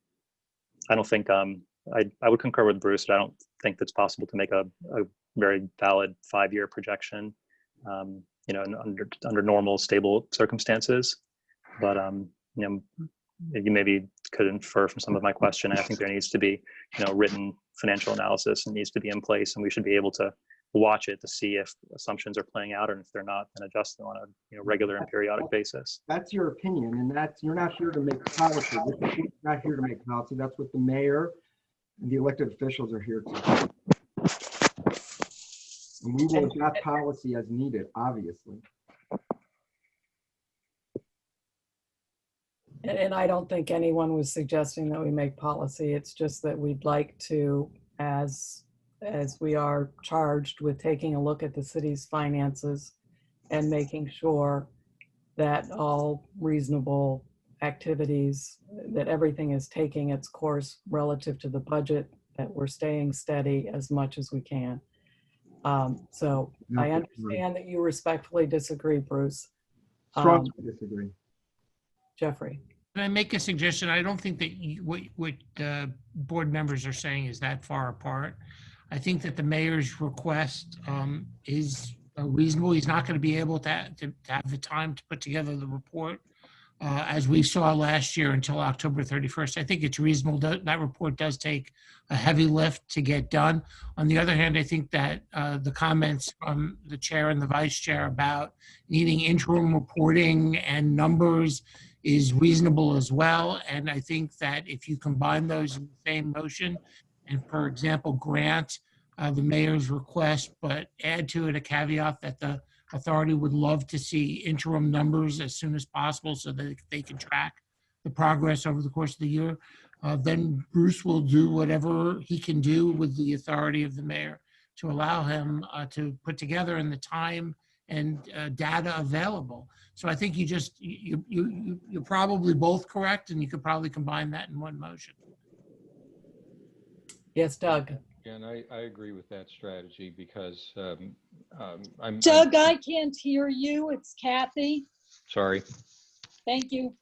I don't think, I would concur with Bruce, but I don't think that's possible to make a very valid 5-year projection, under normal, stable circumstances. But, you maybe could infer from some of my question. I think there needs to be, written financial analysis and needs to be in place, and we should be able to watch it to see if assumptions are playing out, and if they're not, then adjust them on a regular and periodic basis. That's your opinion, and you're not here to make policy. You're not here to make policy. That's what the mayor and the elected officials are here to do. And we will adapt policy as needed, obviously. And I don't think anyone was suggesting that we make policy. It's just that we'd like to, as we are charged with taking a look at the city's finances and making sure that all reasonable activities, that everything is taking its course relative to the budget, that we're staying steady as much as we can. So I understand that you respectfully disagree, Bruce. Strongly disagree. Jeffrey. Can I make a suggestion? I don't think that what board members are saying is that far apart. I think that the mayor's request is reasonable. He's not going to be able to have the time to put together the report as we saw last year until October 31st. I think it's reasonable. That report does take a heavy lift to get done. On the other hand, I think that the comments from the chair and the vice chair about needing interim reporting and numbers is reasonable as well. And I think that if you combine those in the same motion and, for example, grant the mayor's request, but add to it a caveat that the authority would love to see interim numbers as soon as possible so that they can track the progress over the course of the year, then Bruce will do whatever he can do with the authority of the mayor to allow him to put together in the time and data available. So I think you're probably both correct, and you could probably combine that in one motion. Yes, Doug. And I agree with that strategy because Doug, I can't hear you. It's Kathy. Sorry. Thank you.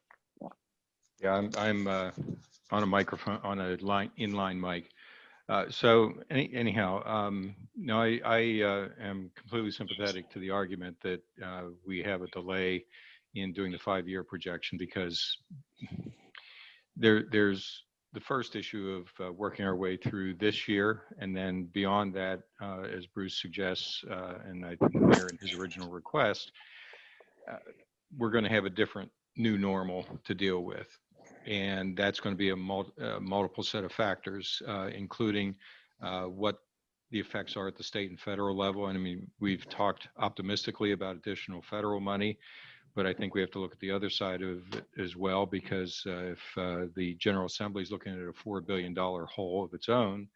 Yeah, I'm on a microphone, on a inline mic. So anyhow, no, I am completely sympathetic to the argument that we have a delay in doing the 5-year projection because there's the first issue of working our way through this year, and then beyond that, as Bruce suggests, and I think the mayor in his original request, we're going to have a different new normal to deal with. And that's going to be a multiple set of factors, including what the effects are at the state and federal level. And I mean, we've talked optimistically about additional federal money, but I think we have to look at the other side of it as well, because if the General Assembly is looking at a $4 billion hole of its own,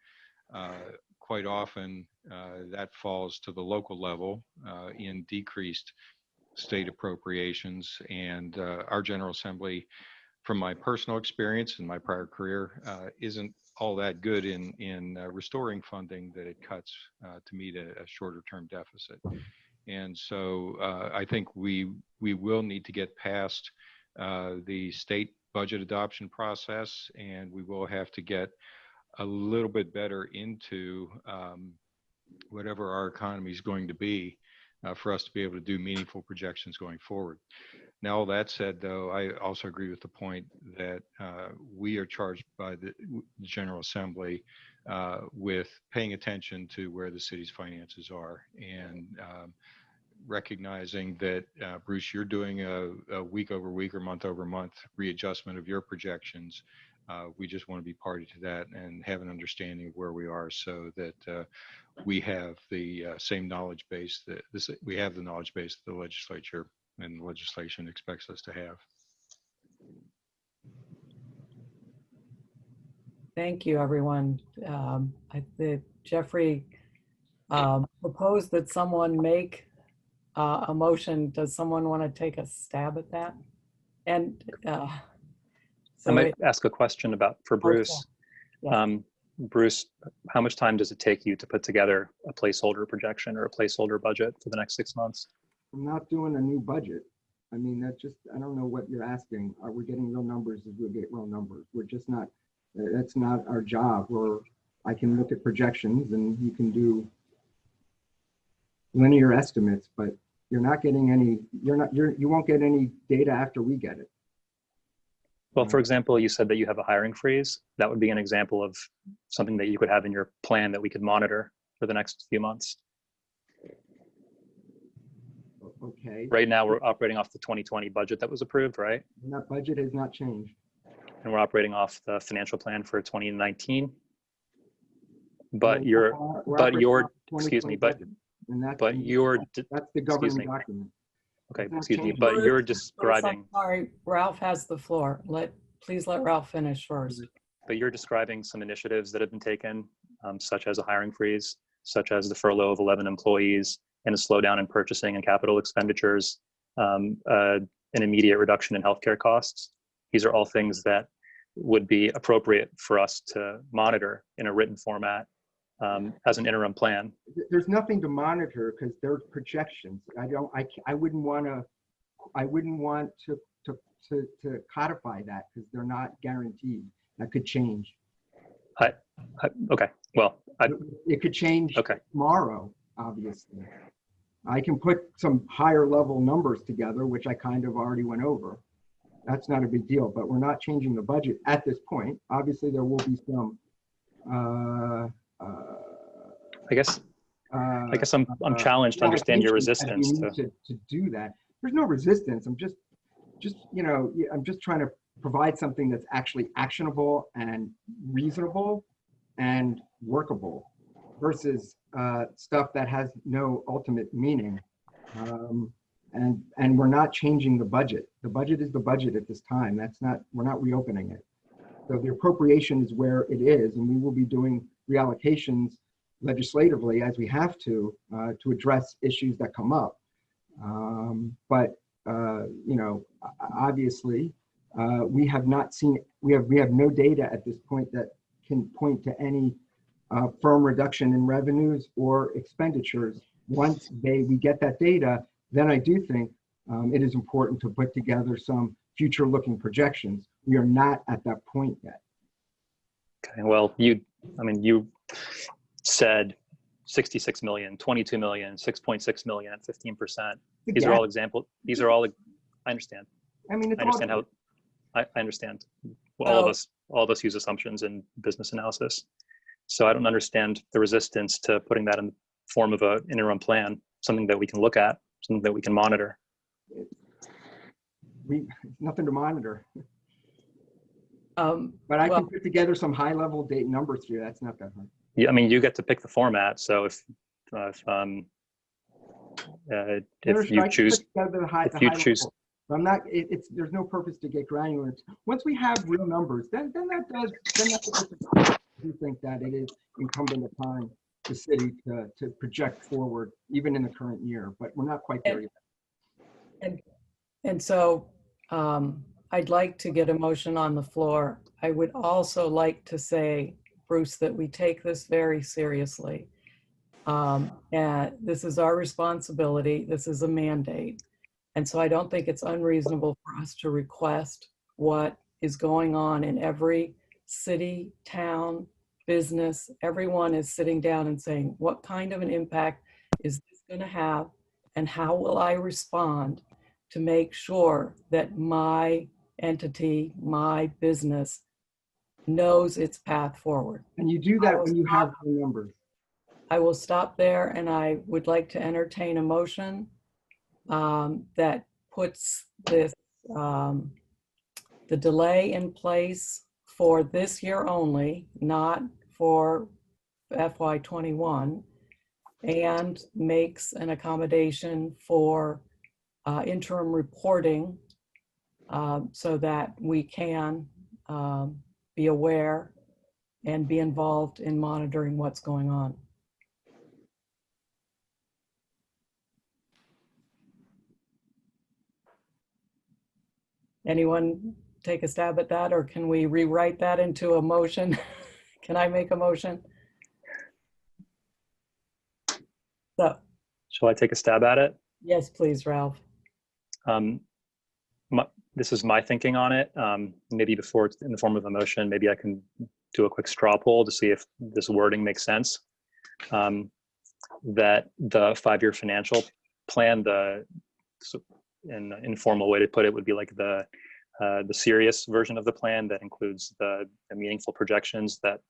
quite often that falls to the local level in decreased state appropriations. And our General Assembly, from my personal experience in my prior career, isn't all that good in restoring funding that it cuts to meet a shorter term deficit. And so I think we will need to get past the state budget adoption process, and we will have to get a little bit better into whatever our economy is going to be for us to be able to do meaningful projections going forward. Now, all that said, though, I also agree with the point that we are charged by the General Assembly with paying attention to where the city's finances are, and recognizing that, Bruce, you're doing a week over week or month over month readjustment of your projections. We just want to be party to that and have an understanding of where we are, so that we have the same knowledge base that we have the knowledge base that the legislature and legislation expects us to have. Thank you, everyone. Jeffrey proposed that someone make a motion. Does someone want to take a stab at that? And I might ask a question for Bruce. Yeah. Bruce, how much time does it take you to put together a placeholder projection or a placeholder budget for the next 6 months? I'm not doing a new budget. I mean, I don't know what you're asking. Are we getting real numbers? We'll get real numbers. We're just not, that's not our job. I can look at projections and you can do linear estimates, but you're not getting any, you won't get any data after we get it. Well, for example, you said that you have a hiring freeze. That would be an example of something that you could have in your plan that we could monitor for the next few months. Okay. Right now, we're operating off the 2020 budget that was approved, right? And that budget has not changed. And we're operating off the financial plan for 2019. But your that's the governing document. Okay, excuse me, but you're describing. Sorry, Ralph has the floor. Please let Ralph finish first. But you're describing some initiatives that have been taken, such as a hiring freeze, such as the furlough of 11 employees, and a slowdown in purchasing and capital expenditures, an immediate reduction in healthcare costs. These are all things that would be appropriate for us to monitor in a written format as an interim plan. There's nothing to monitor because they're projections. I wouldn't want to codify that because they're not guaranteed. That could change. Okay, well. It could change tomorrow, obviously. I can put some higher level numbers together, which I kind of already went over. That's not a big deal, but we're not changing the budget at this point. Obviously, there will be some. I guess I'm challenged to understand your resistance to do that. There's no resistance. I'm just trying to provide something that's actually actionable and reasonable and workable versus stuff that has no ultimate meaning. And we're not changing the budget. The budget is the budget at this time. We're not reopening it. So the appropriation is where it is, and we will be doing reallocations legislatively as we have to address issues that come up. Obviously, we have no data at this point that can point to any firm reduction in revenues or expenditures. Once we get that data, then I do think it is important to put together some future-looking projections. We are not at that point yet. Okay, well, you said 66 million, 22 million, 6.6 million at 15%. These are all examples. These are all, I understand. I mean, I understand how, I understand. Well, all of us all of us use assumptions in business analysis. So I don't understand the resistance to putting that in the form of an interim plan, something that we can look at, something that we can monitor. Nothing to monitor. Um, But I well, can put together some high-level date numbers for you. That's not that hard. Yeah, I mean, you get to pick the format. So if you choose, if you choose, I'm not. There's no purpose to get granular. Once we have real numbers, then I do think that it is incumbent upon the city to project forward, even in the current year. But we're not quite there yet. And so I'd like to get a motion on the floor. I would also like to say, Bruce, that we take this very seriously. And this is our responsibility. This is a mandate. And so I don't think it's unreasonable for us to request what is going on in every city, town, business. Everyone is sitting down and saying, what kind of an impact is this going to have? And how will I respond to make sure that my entity, my business knows its path forward? And you do that when you have the numbers. I will stop there, and I would like to entertain a motion that puts this, the delay in place for this year only, not for FY21, and makes an accommodation for interim reporting so that we can be aware and be involved in monitoring what's going on. Anyone take a stab at that, or can we rewrite that into a motion? Can I make a motion? So, shall I take a stab at it? yes, please, Ralph. This is my thinking on it. Maybe before it's in the form of a motion, maybe I can do a quick straw poll to see if this wording makes sense. That the 5-year financial plan, an informal way to put it would be like the serious version of the plan that includes the meaningful projections that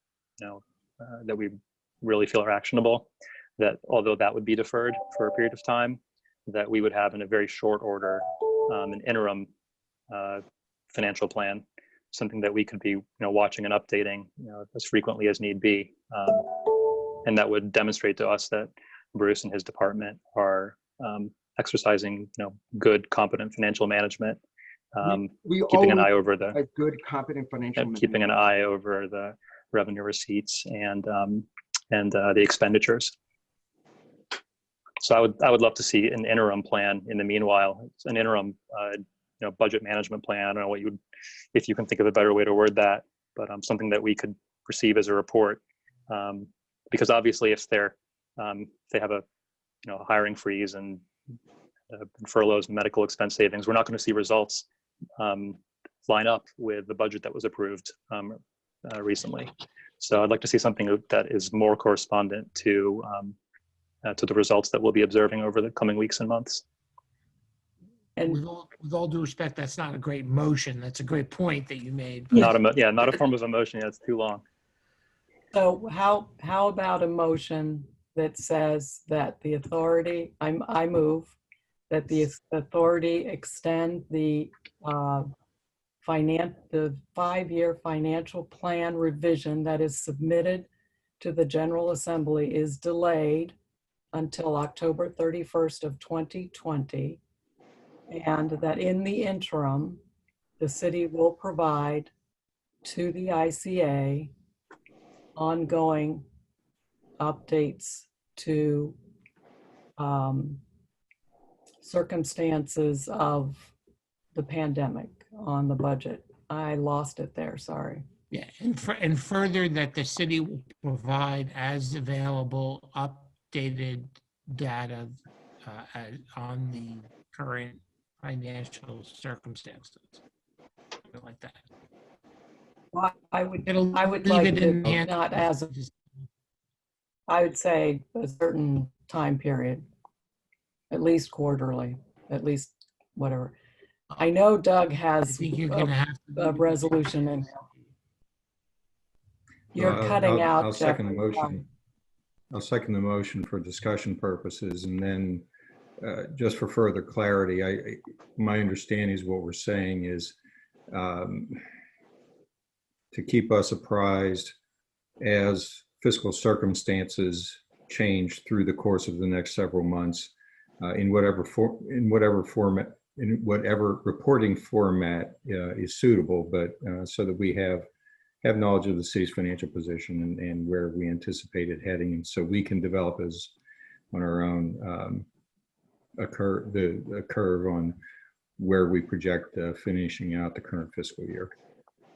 that we really feel are actionable. That although that would be deferred for a period of time, that we would have in a very short order an interim financial plan, something that we could be watching and updating as frequently as need be, and that would demonstrate to us that Bruce and his department are exercising good, competent financial management, keeping an eye over the good, competent financial keeping an eye over the revenue receipts and the expenditures. So I would love to see an interim plan in the meanwhile. It's an interim budget management plan. I don't know if you can think of a better way to word that, but something that we could receive as a report, because obviously if they have a hiring freeze and furloughs and medical expense savings, we're not going to see results line up with the budget that was approved recently. So I'd like to see something that is more correspondent to the results that we'll be observing over the coming weeks and months. And with all due respect, that's not a great motion. That's a great point that you made. Not a form of emotion. Yeah, it's too long. so how about a motion that says that the authority, I move that the authority extend the 5-year financial plan revision that is submitted to the General Assembly is delayed until October 31st of 2020, and that in the interim, the city will provide to the ICA ongoing updates to circumstances of the pandemic on the budget. I lost it there, sorry. Yeah, and further that the city will provide as available updated data on the current financial circumstances, something like that. Well, I would Leave like it in it hand. not as I would say a certain time period, at least quarterly, at least whatever. I know Doug I has think you're going to have to a resolution in. You're cutting out, I'll second the Jeffrey. motion. I'll second the motion for discussion purposes, and then just for further clarity, my understanding is what we're saying is to keep us apprised as fiscal circumstances change through the course of the next several months, in whatever reporting format is suitable, but so that we have knowledge of the city's financial position and where we anticipate it heading, and so we can develop as on our own a curve on where we project finishing out the current fiscal year. I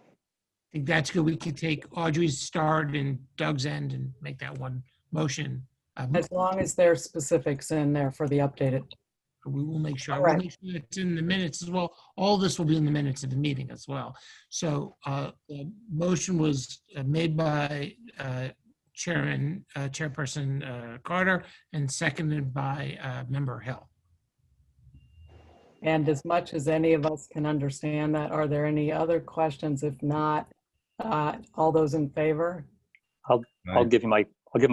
think that's good. We could take Audrey's start and Doug's end and make that one motion. As long as there's specifics in there for the updated. We will make sure. All We'll right. make sure it's in the minutes as well. All this will be in the minutes of the meeting as well. So the motion was made by Chairperson Carter and seconded by Member Hill. And as much as any of us can understand that, are there any other questions? If not, all those in favor? I'll give my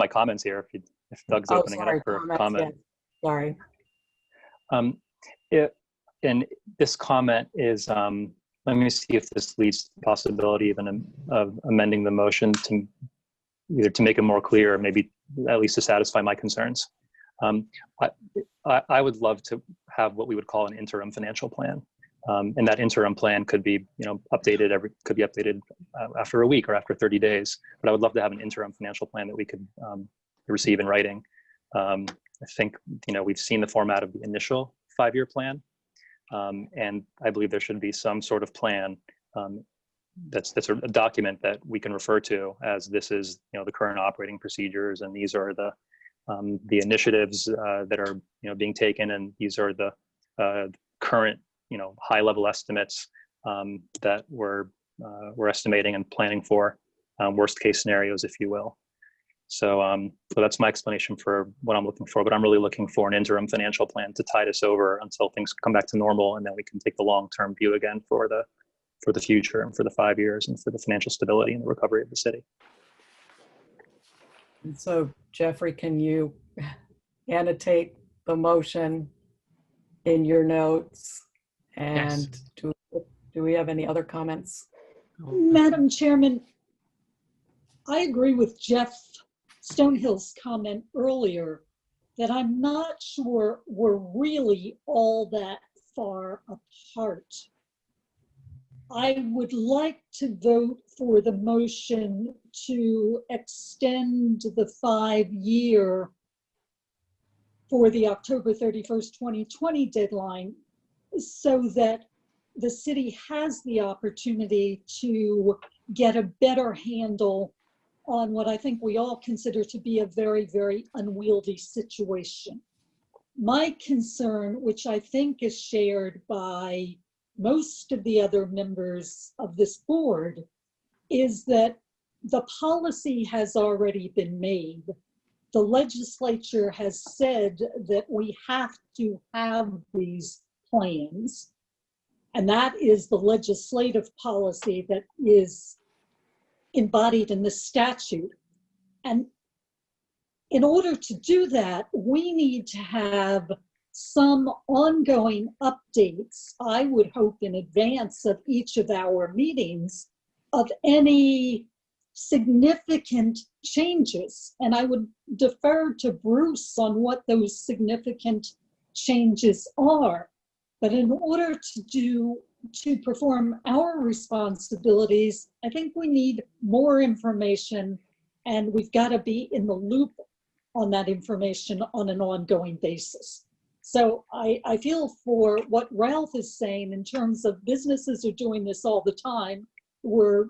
comments here if Doug's opening it up for comment. Yes. Sorry. And this comment is, let me see if this leads to the possibility even of amending the motion to either to make it more clear, or maybe at least to satisfy my concerns. I would love to have what we would call an interim financial plan. And that interim plan could be, updated after a week or after 30 days. But I would love to have an interim financial plan that we could receive in writing. I think, we've seen the format of the initial 5-year plan. And I believe there should be some sort of plan that's a document that we can refer to as this is, the current operating procedures, and these are the initiatives that are, being taken, and these are the current, high-level estimates that we're estimating and planning for, worst-case scenarios, if you will. So that's my explanation for what I'm looking for, but I'm really looking for an interim financial plan to tide us over until things come back to normal, and then we can take the long-term view again for the future and for the 5 years and for the financial stability and the recovery of the city. And so, Jeffrey, can you annotate the motion in your notes? And Yes. Do we have any other comments? Madam Chairman, I agree with Jeff Stonehill's comment earlier that I'm not sure we're really all that far apart. I would like to vote for the motion to extend the 5-year for the October 31st, 2020 deadline so that the city has the opportunity to get a better handle on what I think we all consider to be a very, very unwieldy situation. My concern, which I think is shared by most of the other members of this board, is that the policy has already been made. The legislature has said that we have to have these plans, and that is the legislative policy that is embodied in the statute. And in order to do that, we need to have some ongoing updates, I would hope in advance of each of our meetings, of any significant changes. And I would defer to Bruce on what those significant changes are. But in order to perform our responsibilities, I think we need more information, and we've got to be in the loop on that information on an ongoing basis. So I feel for what Ralph is saying in terms of businesses are doing this all the time. We're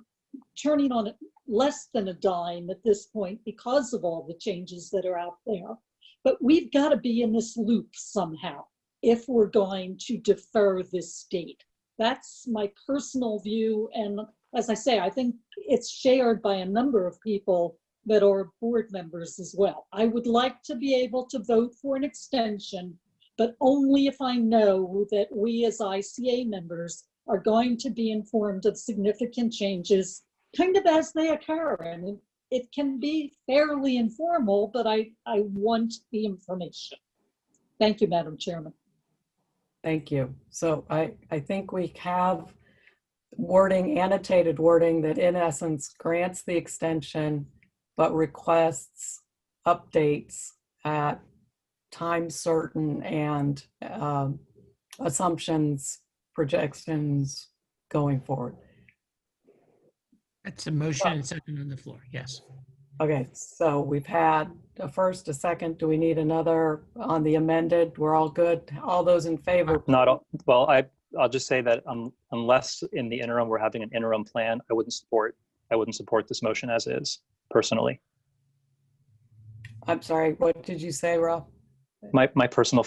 turning on less than a dime at this point because of all the changes that are out there. But we've got to be in this loop somehow if we're going to defer this date. That's my personal view. And as I say, I think it's shared by a number of people that are board members as well. I would like to be able to vote for an extension, but only if I know that we as ICA members are going to be informed of significant changes kind of as they occur. And it can be fairly informal, but I want the information. Thank you, Madam Chairman. Thank you. So I think we have wording, annotated wording that in essence grants the extension, but requests updates at time certain and assumptions, projections going forward. That's a motion and second on the floor. Yes. Okay, so we've had a first, a second. Do we need another on the amended? We're all good. All those in favor? Not all, well, I'll just say that unless in the interim we're having an interim plan, I wouldn't support this motion as is, personally. I'm sorry, what did you say, Ralph? My personal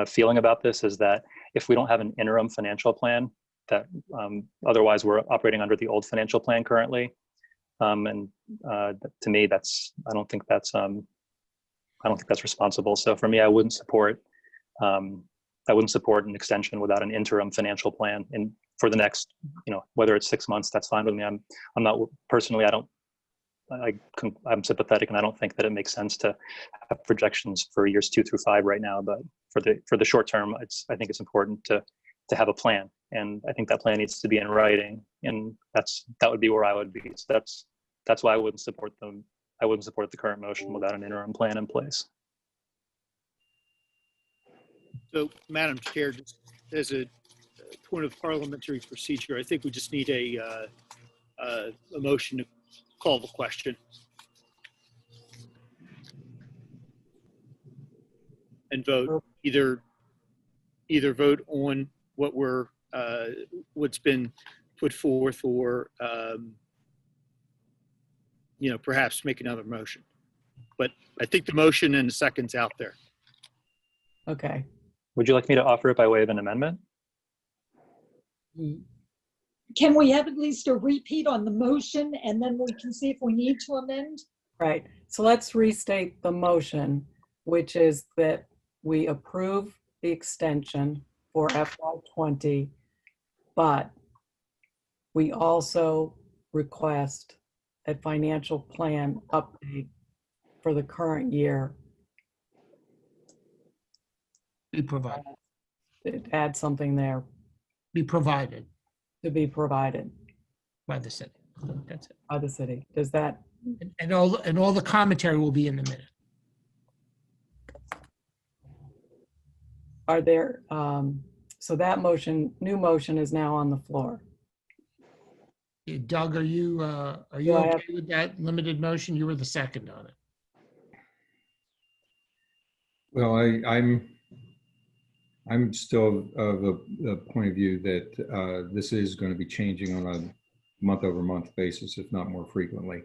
feeling about this is that if we don't have an interim financial plan, that otherwise we're operating under the old financial plan currently. And to me, I don't think that's responsible. So for me, I wouldn't support an extension without an interim financial plan. And for the next, whether it's 6 months, that's fine with me. I'm not personally, I'm sympathetic, and I don't think that it makes sense to have projections for years 2 through 5 right now. But for the short term, I think it's important to have a plan, and I think that plan needs to be in writing, and that would be where I would be. So that's why I wouldn't support them. I wouldn't support the current motion without an interim plan in place. So, Madam Chair, just as a point of parliamentary procedure, I think we just need a motion to call the question and vote. Either vote on what's been put forth, or perhaps make another motion. But I think the motion and the second's out there. Okay. Would you like me to offer it by way of an amendment? Can we have at least a repeat on the motion, and then we can see if we need to amend? Right. So let's restate the motion, which is that we approve the extension for FY20, but we also request a financial plan update for the current year. Be provided. Add something there. Be provided. To be provided by the city. That's it. By the city. Does that? And all the commentary will be in the minute. Are there? So that new motion is now on the floor. Doug, are you okay with that limited motion? You were the second on it. Well, I'm still of the point of view that this is going to be changing on a month-over-month basis, if not more frequently,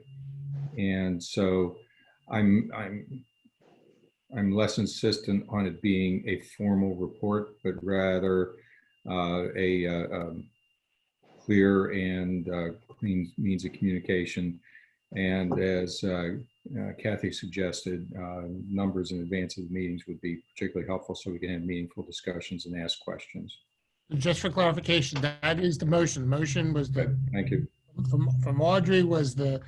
and so I'm less insistent on it being a formal report, but rather a clear and clean means of communication. And as Kathy suggested, numbers in advance of the meetings would be particularly helpful, so we can have meaningful discussions and ask questions. Just for clarification, that is the motion. The motion was the. Thank you. From Audrey was the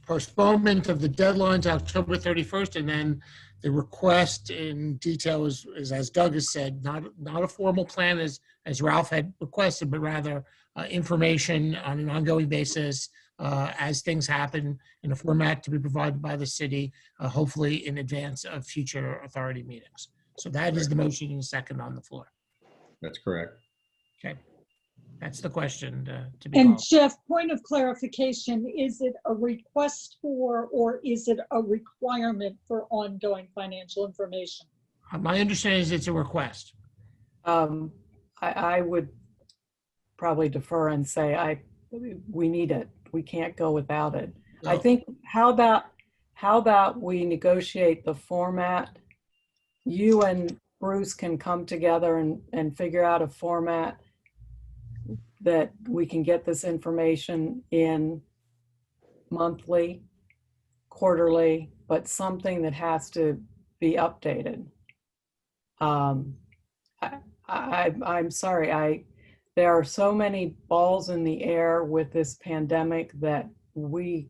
postponement of the deadlines October 31st, and then the request in detail is as Doug has said, not a formal plan as Ralph had requested, but rather information on an ongoing basis as things happen in a format to be provided by the city, hopefully in advance of future authority meetings. So that is the motion and second on the floor. That's correct. Okay. That's the question to be And called. Jeff, point of clarification, is it a request for, or is it a requirement for ongoing financial information? My understanding is it's a request. I would probably defer and say we need it. We can't go without it. Well, I think how about we negotiate the format? You and Bruce can come together and figure out a format that we can get this information in monthly, quarterly, but something that has to be updated. I'm sorry, there are so many balls in the air with this pandemic that we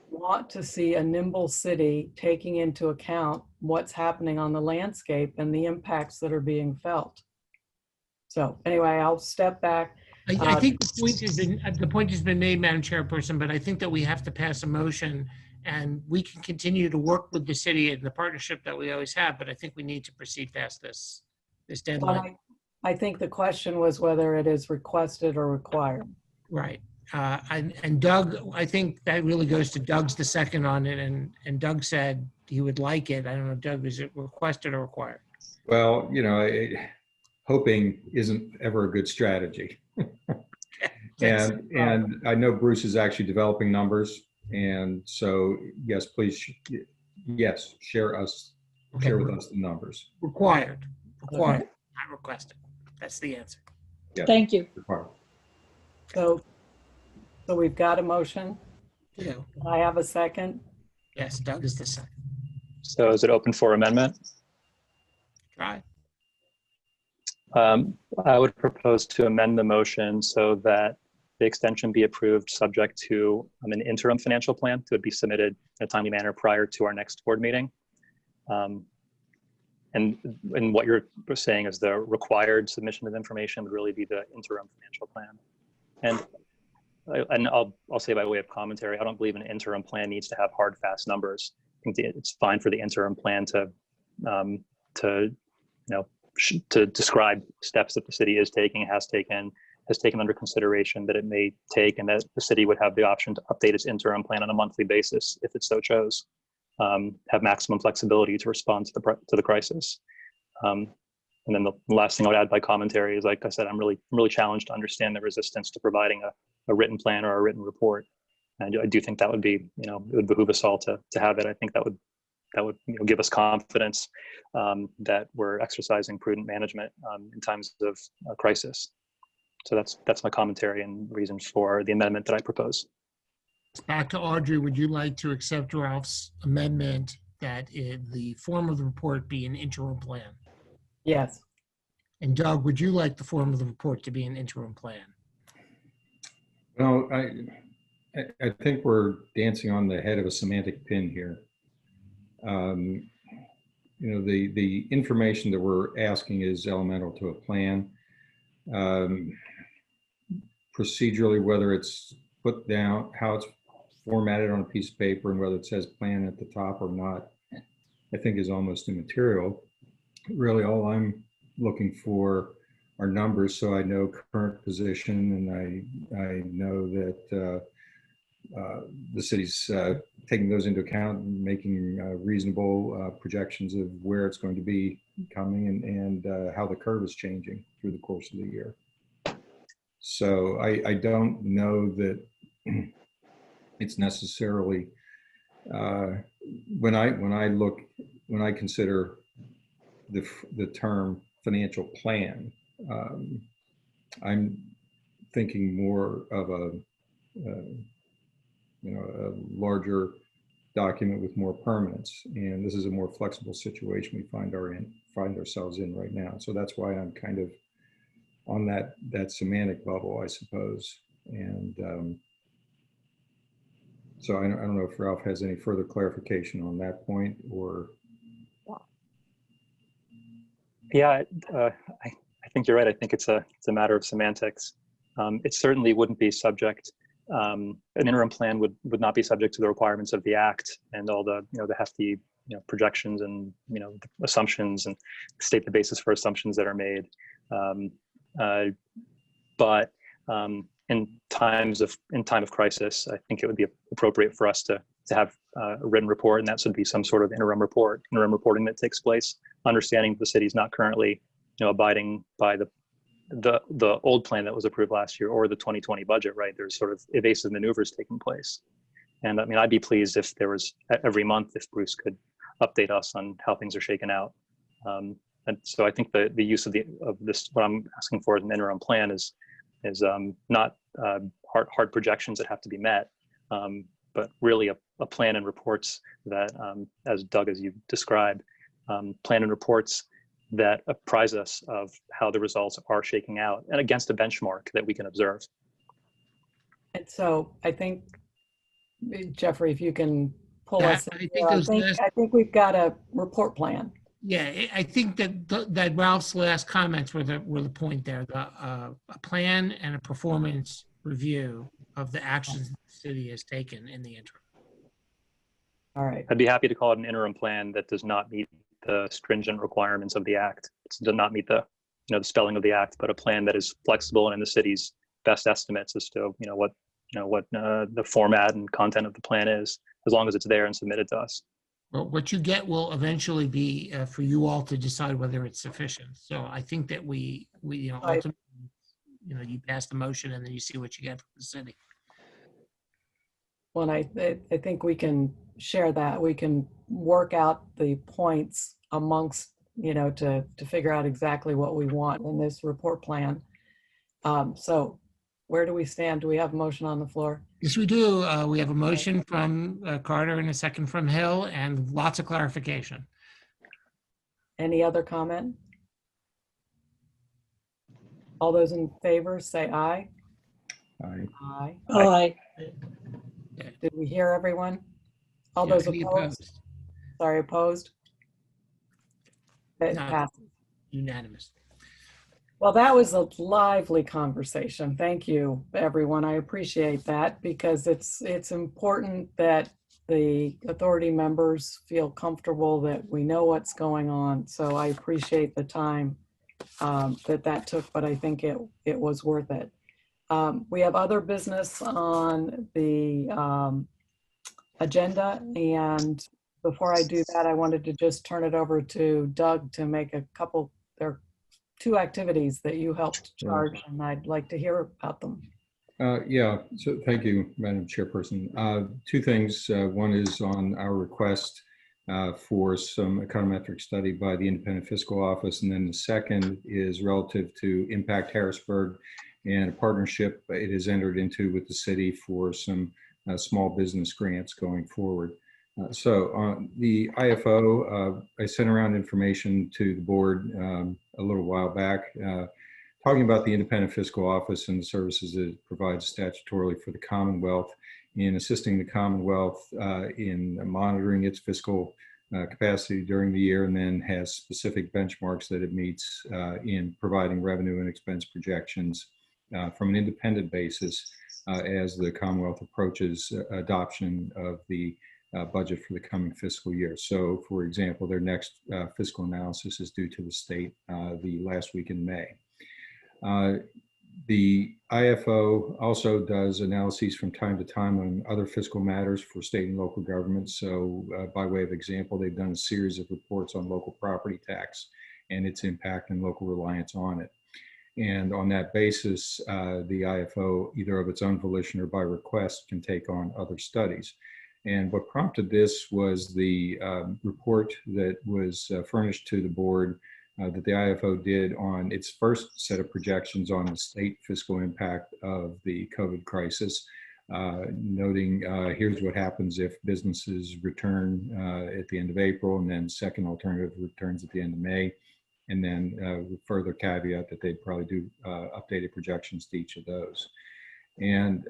want to see a nimble city taking into account what's happening on the landscape and the impacts that are being felt. So anyway, I'll step back. I think the point has been made, Madam Chairperson, but I think that we have to pass a motion, and we can continue to work with the city and the partnership that we always have, but I think we need to proceed past this deadline. I think the question was whether it is requested or required. Right. And Doug, I think that really goes to Doug's the second on it, and Doug said he would like it. I don't know, Doug, is it requested or required? Well, hoping isn't ever a good strategy. And I know Bruce is actually developing numbers, and so yes, please, yes, share with us the numbers. Required, not requested. That's the answer. Yes, Thank you. required. So we've got a motion. Yeah. I have a second. Yes, Doug is the second. So is it open for amendment? Try. I would propose to amend the motion so that the extension be approved subject to an interim financial plan to be submitted in a timely manner prior to our next board meeting. And what you're saying is the required submission of information would really be the interim financial plan. And I'll say by way of commentary, I don't believe an interim plan needs to have hard, fast numbers. I think it's fine for the interim plan to describe steps that the city is taking, has taken under consideration that it may take, and that the city would have the option to update its interim plan on a monthly basis if it so chose. Have maximum flexibility to respond to the crisis. And then the last thing I would add by commentary is, like I said, I'm really challenged to understand the resistance to providing a written plan or a written report. And I do think that would be, it would behoove us all to have it. I think that would give us confidence that we're exercising prudent management in times of crisis. So that's my commentary and reason for the amendment that I propose. Back to Audrey, would you like to accept Ralph's amendment that the form of the report be an interim plan? Yes. And Doug, would you like the form of the report to be an interim plan? Well, I think we're dancing on the head of a semantic pin here. The information that we're asking is elemental to a plan. Procedurally, whether it's put down, how it's formatted on a piece of paper, and whether it says plan at the top or not, I think is almost immaterial. Really, all I'm looking for are numbers, so I know current position, and I know that the city's taking those into account and making reasonable projections of where it's going to be coming, and how the curve is changing through the course of the year. So I don't know that it's necessarily when I consider the term financial plan, I'm thinking more of a larger document with more permanence, and this is a more flexible situation we find ourselves in right now. So that's why I'm kind of on that semantic level, I suppose. And so I don't know if Ralph has any further clarification on that point, or. Yeah, I think you're right. I think it's a matter of semantics. It certainly wouldn't be subject. An interim plan would not be subject to the requirements of the Act and all the the hefty projections and assumptions, and state the basis for assumptions that are made. But in time of crisis, I think it would be appropriate for us to have a written report, and that should be some sort of interim reporting that takes place, understanding the city's not currently abiding by the old plan that was approved last year or the 2020 budget, right? There's sort of evasive maneuvers taking place. And I mean, I'd be pleased if there was every month, if Bruce could update us on how things are shaken out. And so I think the use of this, what I'm asking for as an interim plan is not hard projections that have to be met, but really a plan and reports that, as Doug, as you described, plan and reports that apprise us of how the results are shaking out and against a benchmark that we can observe. And so I think, Jeffrey, if you can pull Yeah, us in I here, think those last, I think we've got a report plan. yeah, I think that Ralph's last comments were the point there. A plan and a performance review of the actions the city has taken in the interim. All right. I'd be happy to call it an interim plan that does not meet the stringent requirements of the act. It does not meet the, the spelling of the act, but a plan that is flexible and in the city's best estimates as to, what the format and content of the plan is, as long as it's there and submitted to us. Well, what you get will eventually be for you all to decide whether it's sufficient. So I think that we ultimately, you pass the motion and then you see what you get from the city. Well, I think we can share that. We can work out the points amongst, to figure out exactly what we want in this report plan. So where do we stand? Do we have a motion on the floor? Yes, we do. We have a motion from Carter and a second from Hill and lots of clarification. Any other comment? All those in favor say aye. Aye. Aye. Aye. Did we hear everyone? All Yeah, those any opposed? Sorry, opposed? It No. passes. Unanimous. Well, that was a lively conversation. Thank you, everyone. I appreciate that because it's important that the authority members feel comfortable that we know what's going on. So I appreciate the time that took, but I think it was worth it. We have other business on the agenda, and before I do that, I wanted to just turn it over to Doug to make a couple. There are two activities that you helped charge, and I'd like to hear about them. Yeah, so thank you, Madam Chairperson. Two things. One is on our request for some econometric study by the Independent Fiscal Office, and then the second is relative to Impact Harrisburg and a partnership it has entered into with the city for some small business grants going forward. So on the IFO, I sent around information to the board a little while back, talking about the Independent Fiscal Office and the services that it provides statutorily for the Commonwealth in assisting the Commonwealth in monitoring its fiscal capacity during the year, and then has specific benchmarks that it meets in providing revenue and expense projections from an independent basis as the Commonwealth approaches adoption of the budget for the coming fiscal year. So, for example, their next fiscal analysis is due to the state the last week in May. The IFO also does analyses from time to time on other fiscal matters for state and local governments. So by way of example, they've done a series of reports on local property tax and its impact and local reliance on it. And on that basis, the IFO, either of its own volition or by request, can take on other studies. And what prompted this was the report that was furnished to the board that the IFO did on its first set of projections on the state fiscal impact of the COVID crisis, noting here's what happens if businesses return at the end of April, and then second alternative returns at the end of May, and then with further caveat that they'd probably do updated projections to each of those. And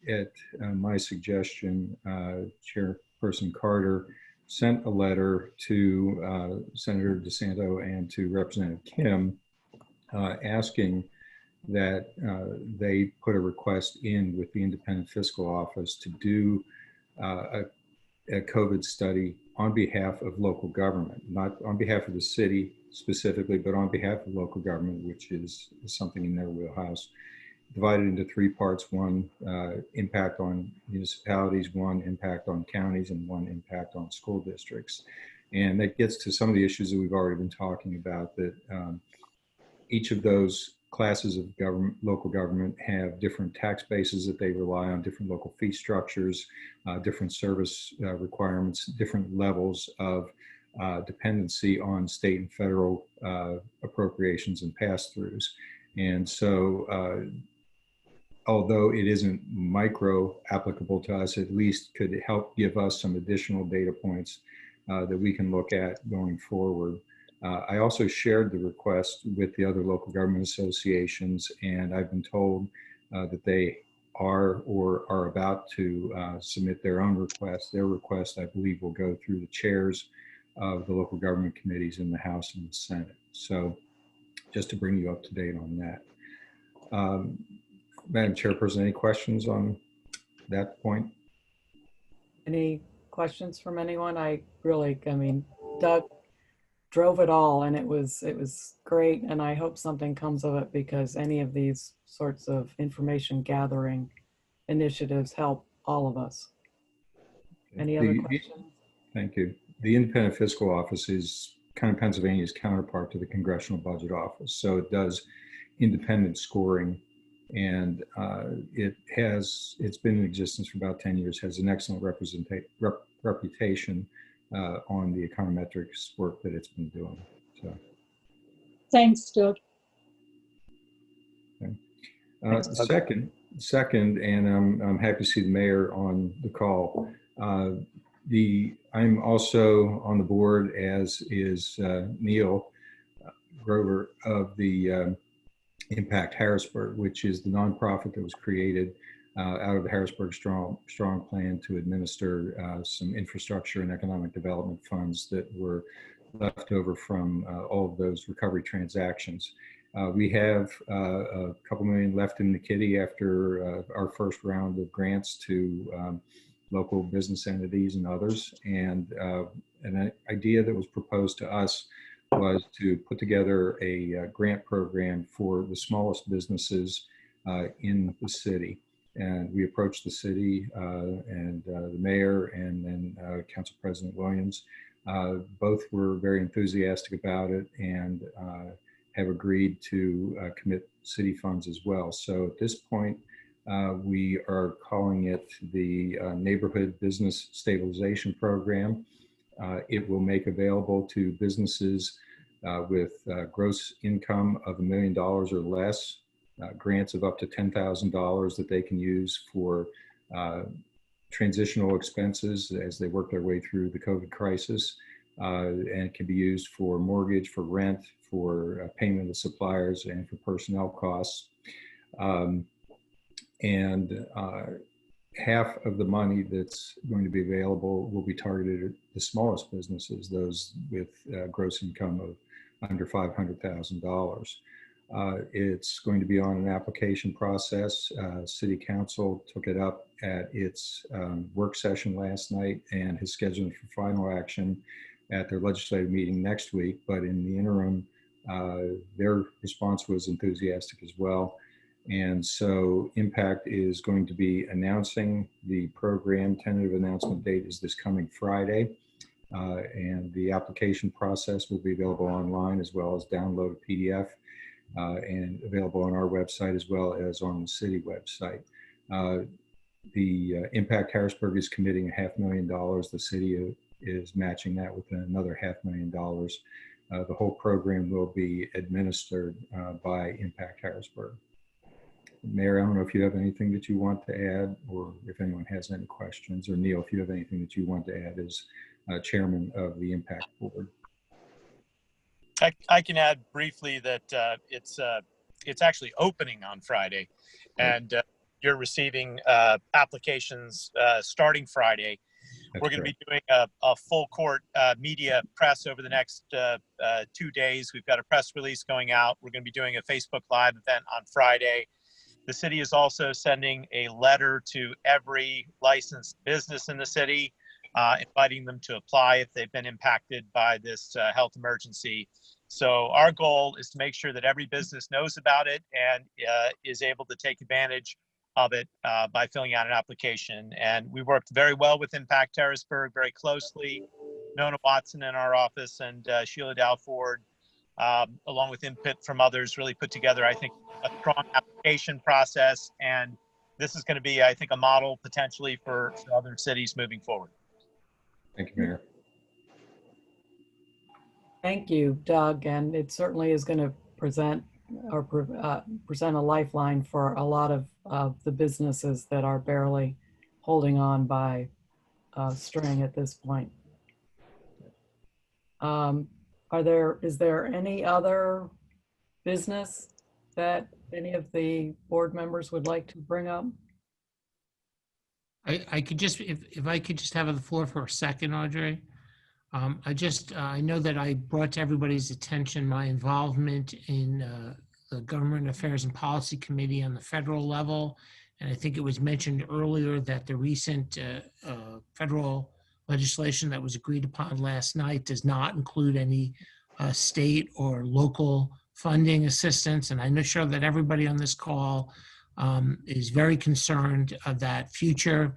at my suggestion, Chairperson Carter sent a letter to Senator DeSanto and to Representative Kim asking that they put a request in with the Independent Fiscal Office to do a COVID study on behalf of local government, not on behalf of the city specifically, but on behalf of local government, which is something in their wheelhouse. Divided into three parts: one impact on municipalities, one impact on counties, and one impact on school districts. And that gets to some of the issues that we've already been talking about, that each of those classes of government, local government, have different tax bases that they rely on, different local fee structures, different service requirements, different levels of dependency on state and federal appropriations and pass-throughs. And so although it isn't micro applicable to us, at least could help give us some additional data points that we can look at going forward. I also shared the request with the other local government associations, and I've been told that they are or are about to submit their own request. Their request, I believe, will go through the chairs of the local government committees in the House and the Senate. So just to bring you up to date on that. Madam Chairperson, any questions on that point? Any questions from anyone? I mean, Doug drove it all, and it was great, and I hope something comes of it, because any of these sorts of information gathering initiatives help all of us. Any other questions? Thank you. The Independent Fiscal Office is kind of Pennsylvania's counterpart to the Congressional Budget Office. So it does independent scoring, and it's been in existence for about 10 years, has an excellent reputation on the econometrics work that it's been doing. So, Thanks, Doug. okay. Second, and I'm happy to see the mayor on the call. I'm also on the board, as is Neil Grover, of the Impact Harrisburg, which is the nonprofit that was created out of the Harrisburg Strong Plan to administer some infrastructure and economic development funds that were left over from all of those recovery transactions. We have a couple million left in the kitty after our first round of grants to local business entities and others. And an idea that was proposed to us was to put together a grant program for the smallest businesses in the city. And we approached the city and the mayor and then Council President Williams. Both were very enthusiastic about it and have agreed to commit city funds as well. So at this point, we are calling it the Neighborhood Business Stabilization Program. It will make available to businesses with gross income of $1 million or less, grants of up to $10,000 that they can use for transitional expenses as they work their way through the COVID crisis. And it can be used for mortgage, for rent, for payment of suppliers, and for personnel costs. And half of the money that's going to be available will be targeted at the smallest businesses, those with gross income of under $500,000. It's going to be on an application process. City Council took it up at its work session last night and has scheduled for final action at their legislative meeting next week. But in the interim, their response was enthusiastic as well. And so Impact is going to be announcing the program. Tentative announcement date is this coming Friday. And the application process will be available online as well as download a PDF and available on our website as well as on the city website. The Impact Harrisburg is committing $500,000. The city is matching that with another $500,000. The whole program will be administered by Impact Harrisburg. Mayor, I don't know if you have anything that you want to add, or if anyone has any questions, or Neil, if you have anything that you want to add as chairman of the Impact Board. I can add briefly that it's actually opening on Friday, and you're receiving applications starting Friday. We're going to be doing a full court media press over the next 2 days. We've got a press release going out. We're going to be doing a Facebook Live event on Friday. The city is also sending a letter to every licensed business in the city, inviting them to apply if they've been impacted by this health emergency. So our goal is to make sure that every business knows about it and is able to take advantage of it by filling out an application. And we worked very well with Impact Harrisburg, very closely. Nona Watson in our office and Sheila Dowford, along with input from others, really put together, I think, a strong application process. And this is going to be, I think, a model potentially for other cities moving forward. Thank you, Mayor. Thank you, Doug. And it certainly is going to present a lifeline for a lot of the businesses that are barely holding on by string at this point. Is there any other business that any of the board members would like to bring up? I could just, if I could just have the floor for a second, Audrey. I know that I brought to everybody's attention my involvement in the Government Affairs and Policy Committee on the federal level. And I think it was mentioned earlier that the recent federal legislation that was agreed upon last night does not include any state or local funding assistance. And I know sure that everybody on this call is very concerned that future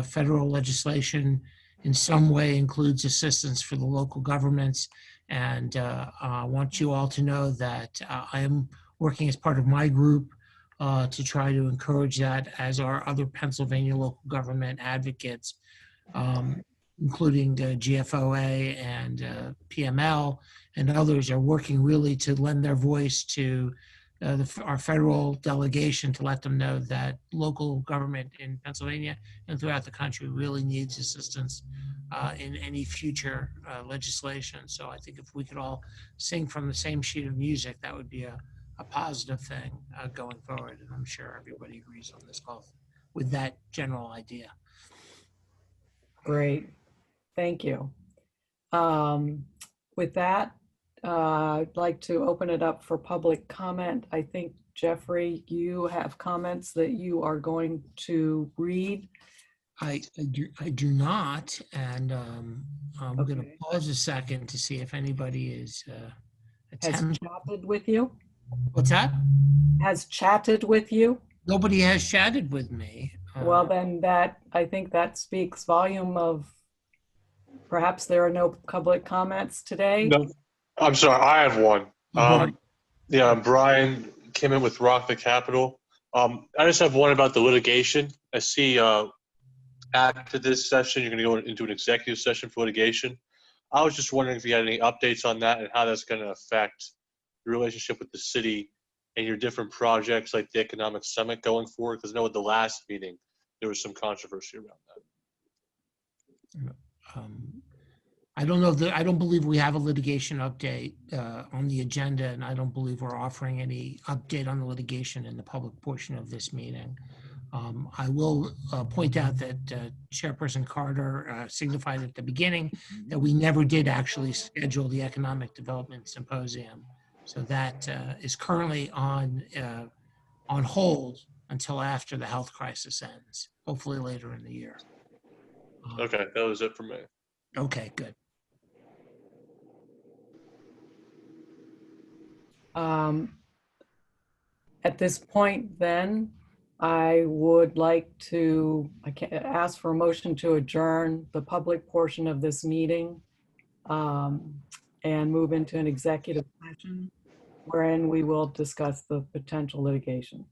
federal legislation in some way includes assistance for the local governments. And I want you all to know that I am working as part of my group to try to encourage that, as are other Pennsylvania local government advocates, including GFOA and PML and others, are working really to lend their voice to our federal delegation to let them know that local government in Pennsylvania and throughout the country really needs assistance in any future legislation. So I think if we could all sing from the same sheet of music, that would be a positive thing going forward. And I'm sure everybody agrees on this call with that general idea. Great, thank you. With that, I'd like to open it up for public comment. I think, Jeffrey, you have comments that you are going to read. I do not, and I'm going to pause a second to see if anybody is Has chatted with you? What's that? Has chatted with you? Nobody has chatted with me. Well, then I think that speaks volume of perhaps there are no public comments today. No, I'm sorry, I have one. Yeah, Brian came in with Rock the Capitol. I just have one about the litigation. I see after this session, you're going to go into an executive session for litigation. I was just wondering if you had any updates on that and how that's going to affect your relationship with the city and your different projects like the Economic Summit going forward. Because I know at the last meeting, there was some controversy around that. I don't know I don't believe we have a litigation update on the agenda, and I don't believe we're offering any update on the litigation in the public portion of this meeting. I will point out that Chairperson Carter signified at the beginning that we never did actually schedule the Economic Development Symposium. So that is currently on hold until after the health crisis ends, hopefully later in the year. Okay, that was it for me. Okay, good. At this point, then, I would like to ask for a motion to adjourn the public portion of this meeting and move into an executive session wherein we will discuss the potential litigation.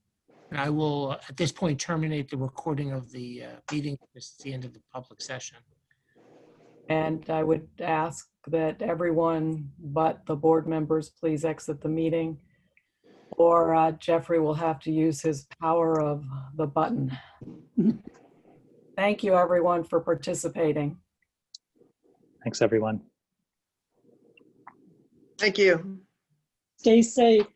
And I will, at this point, terminate the recording of the meeting. This is the end of the public session. And I would ask that everyone but the board members please exit the meeting, or Jeffrey will have to use his power of the button. Thank you, everyone, for participating. Thanks, everyone. Thank you. Stay safe.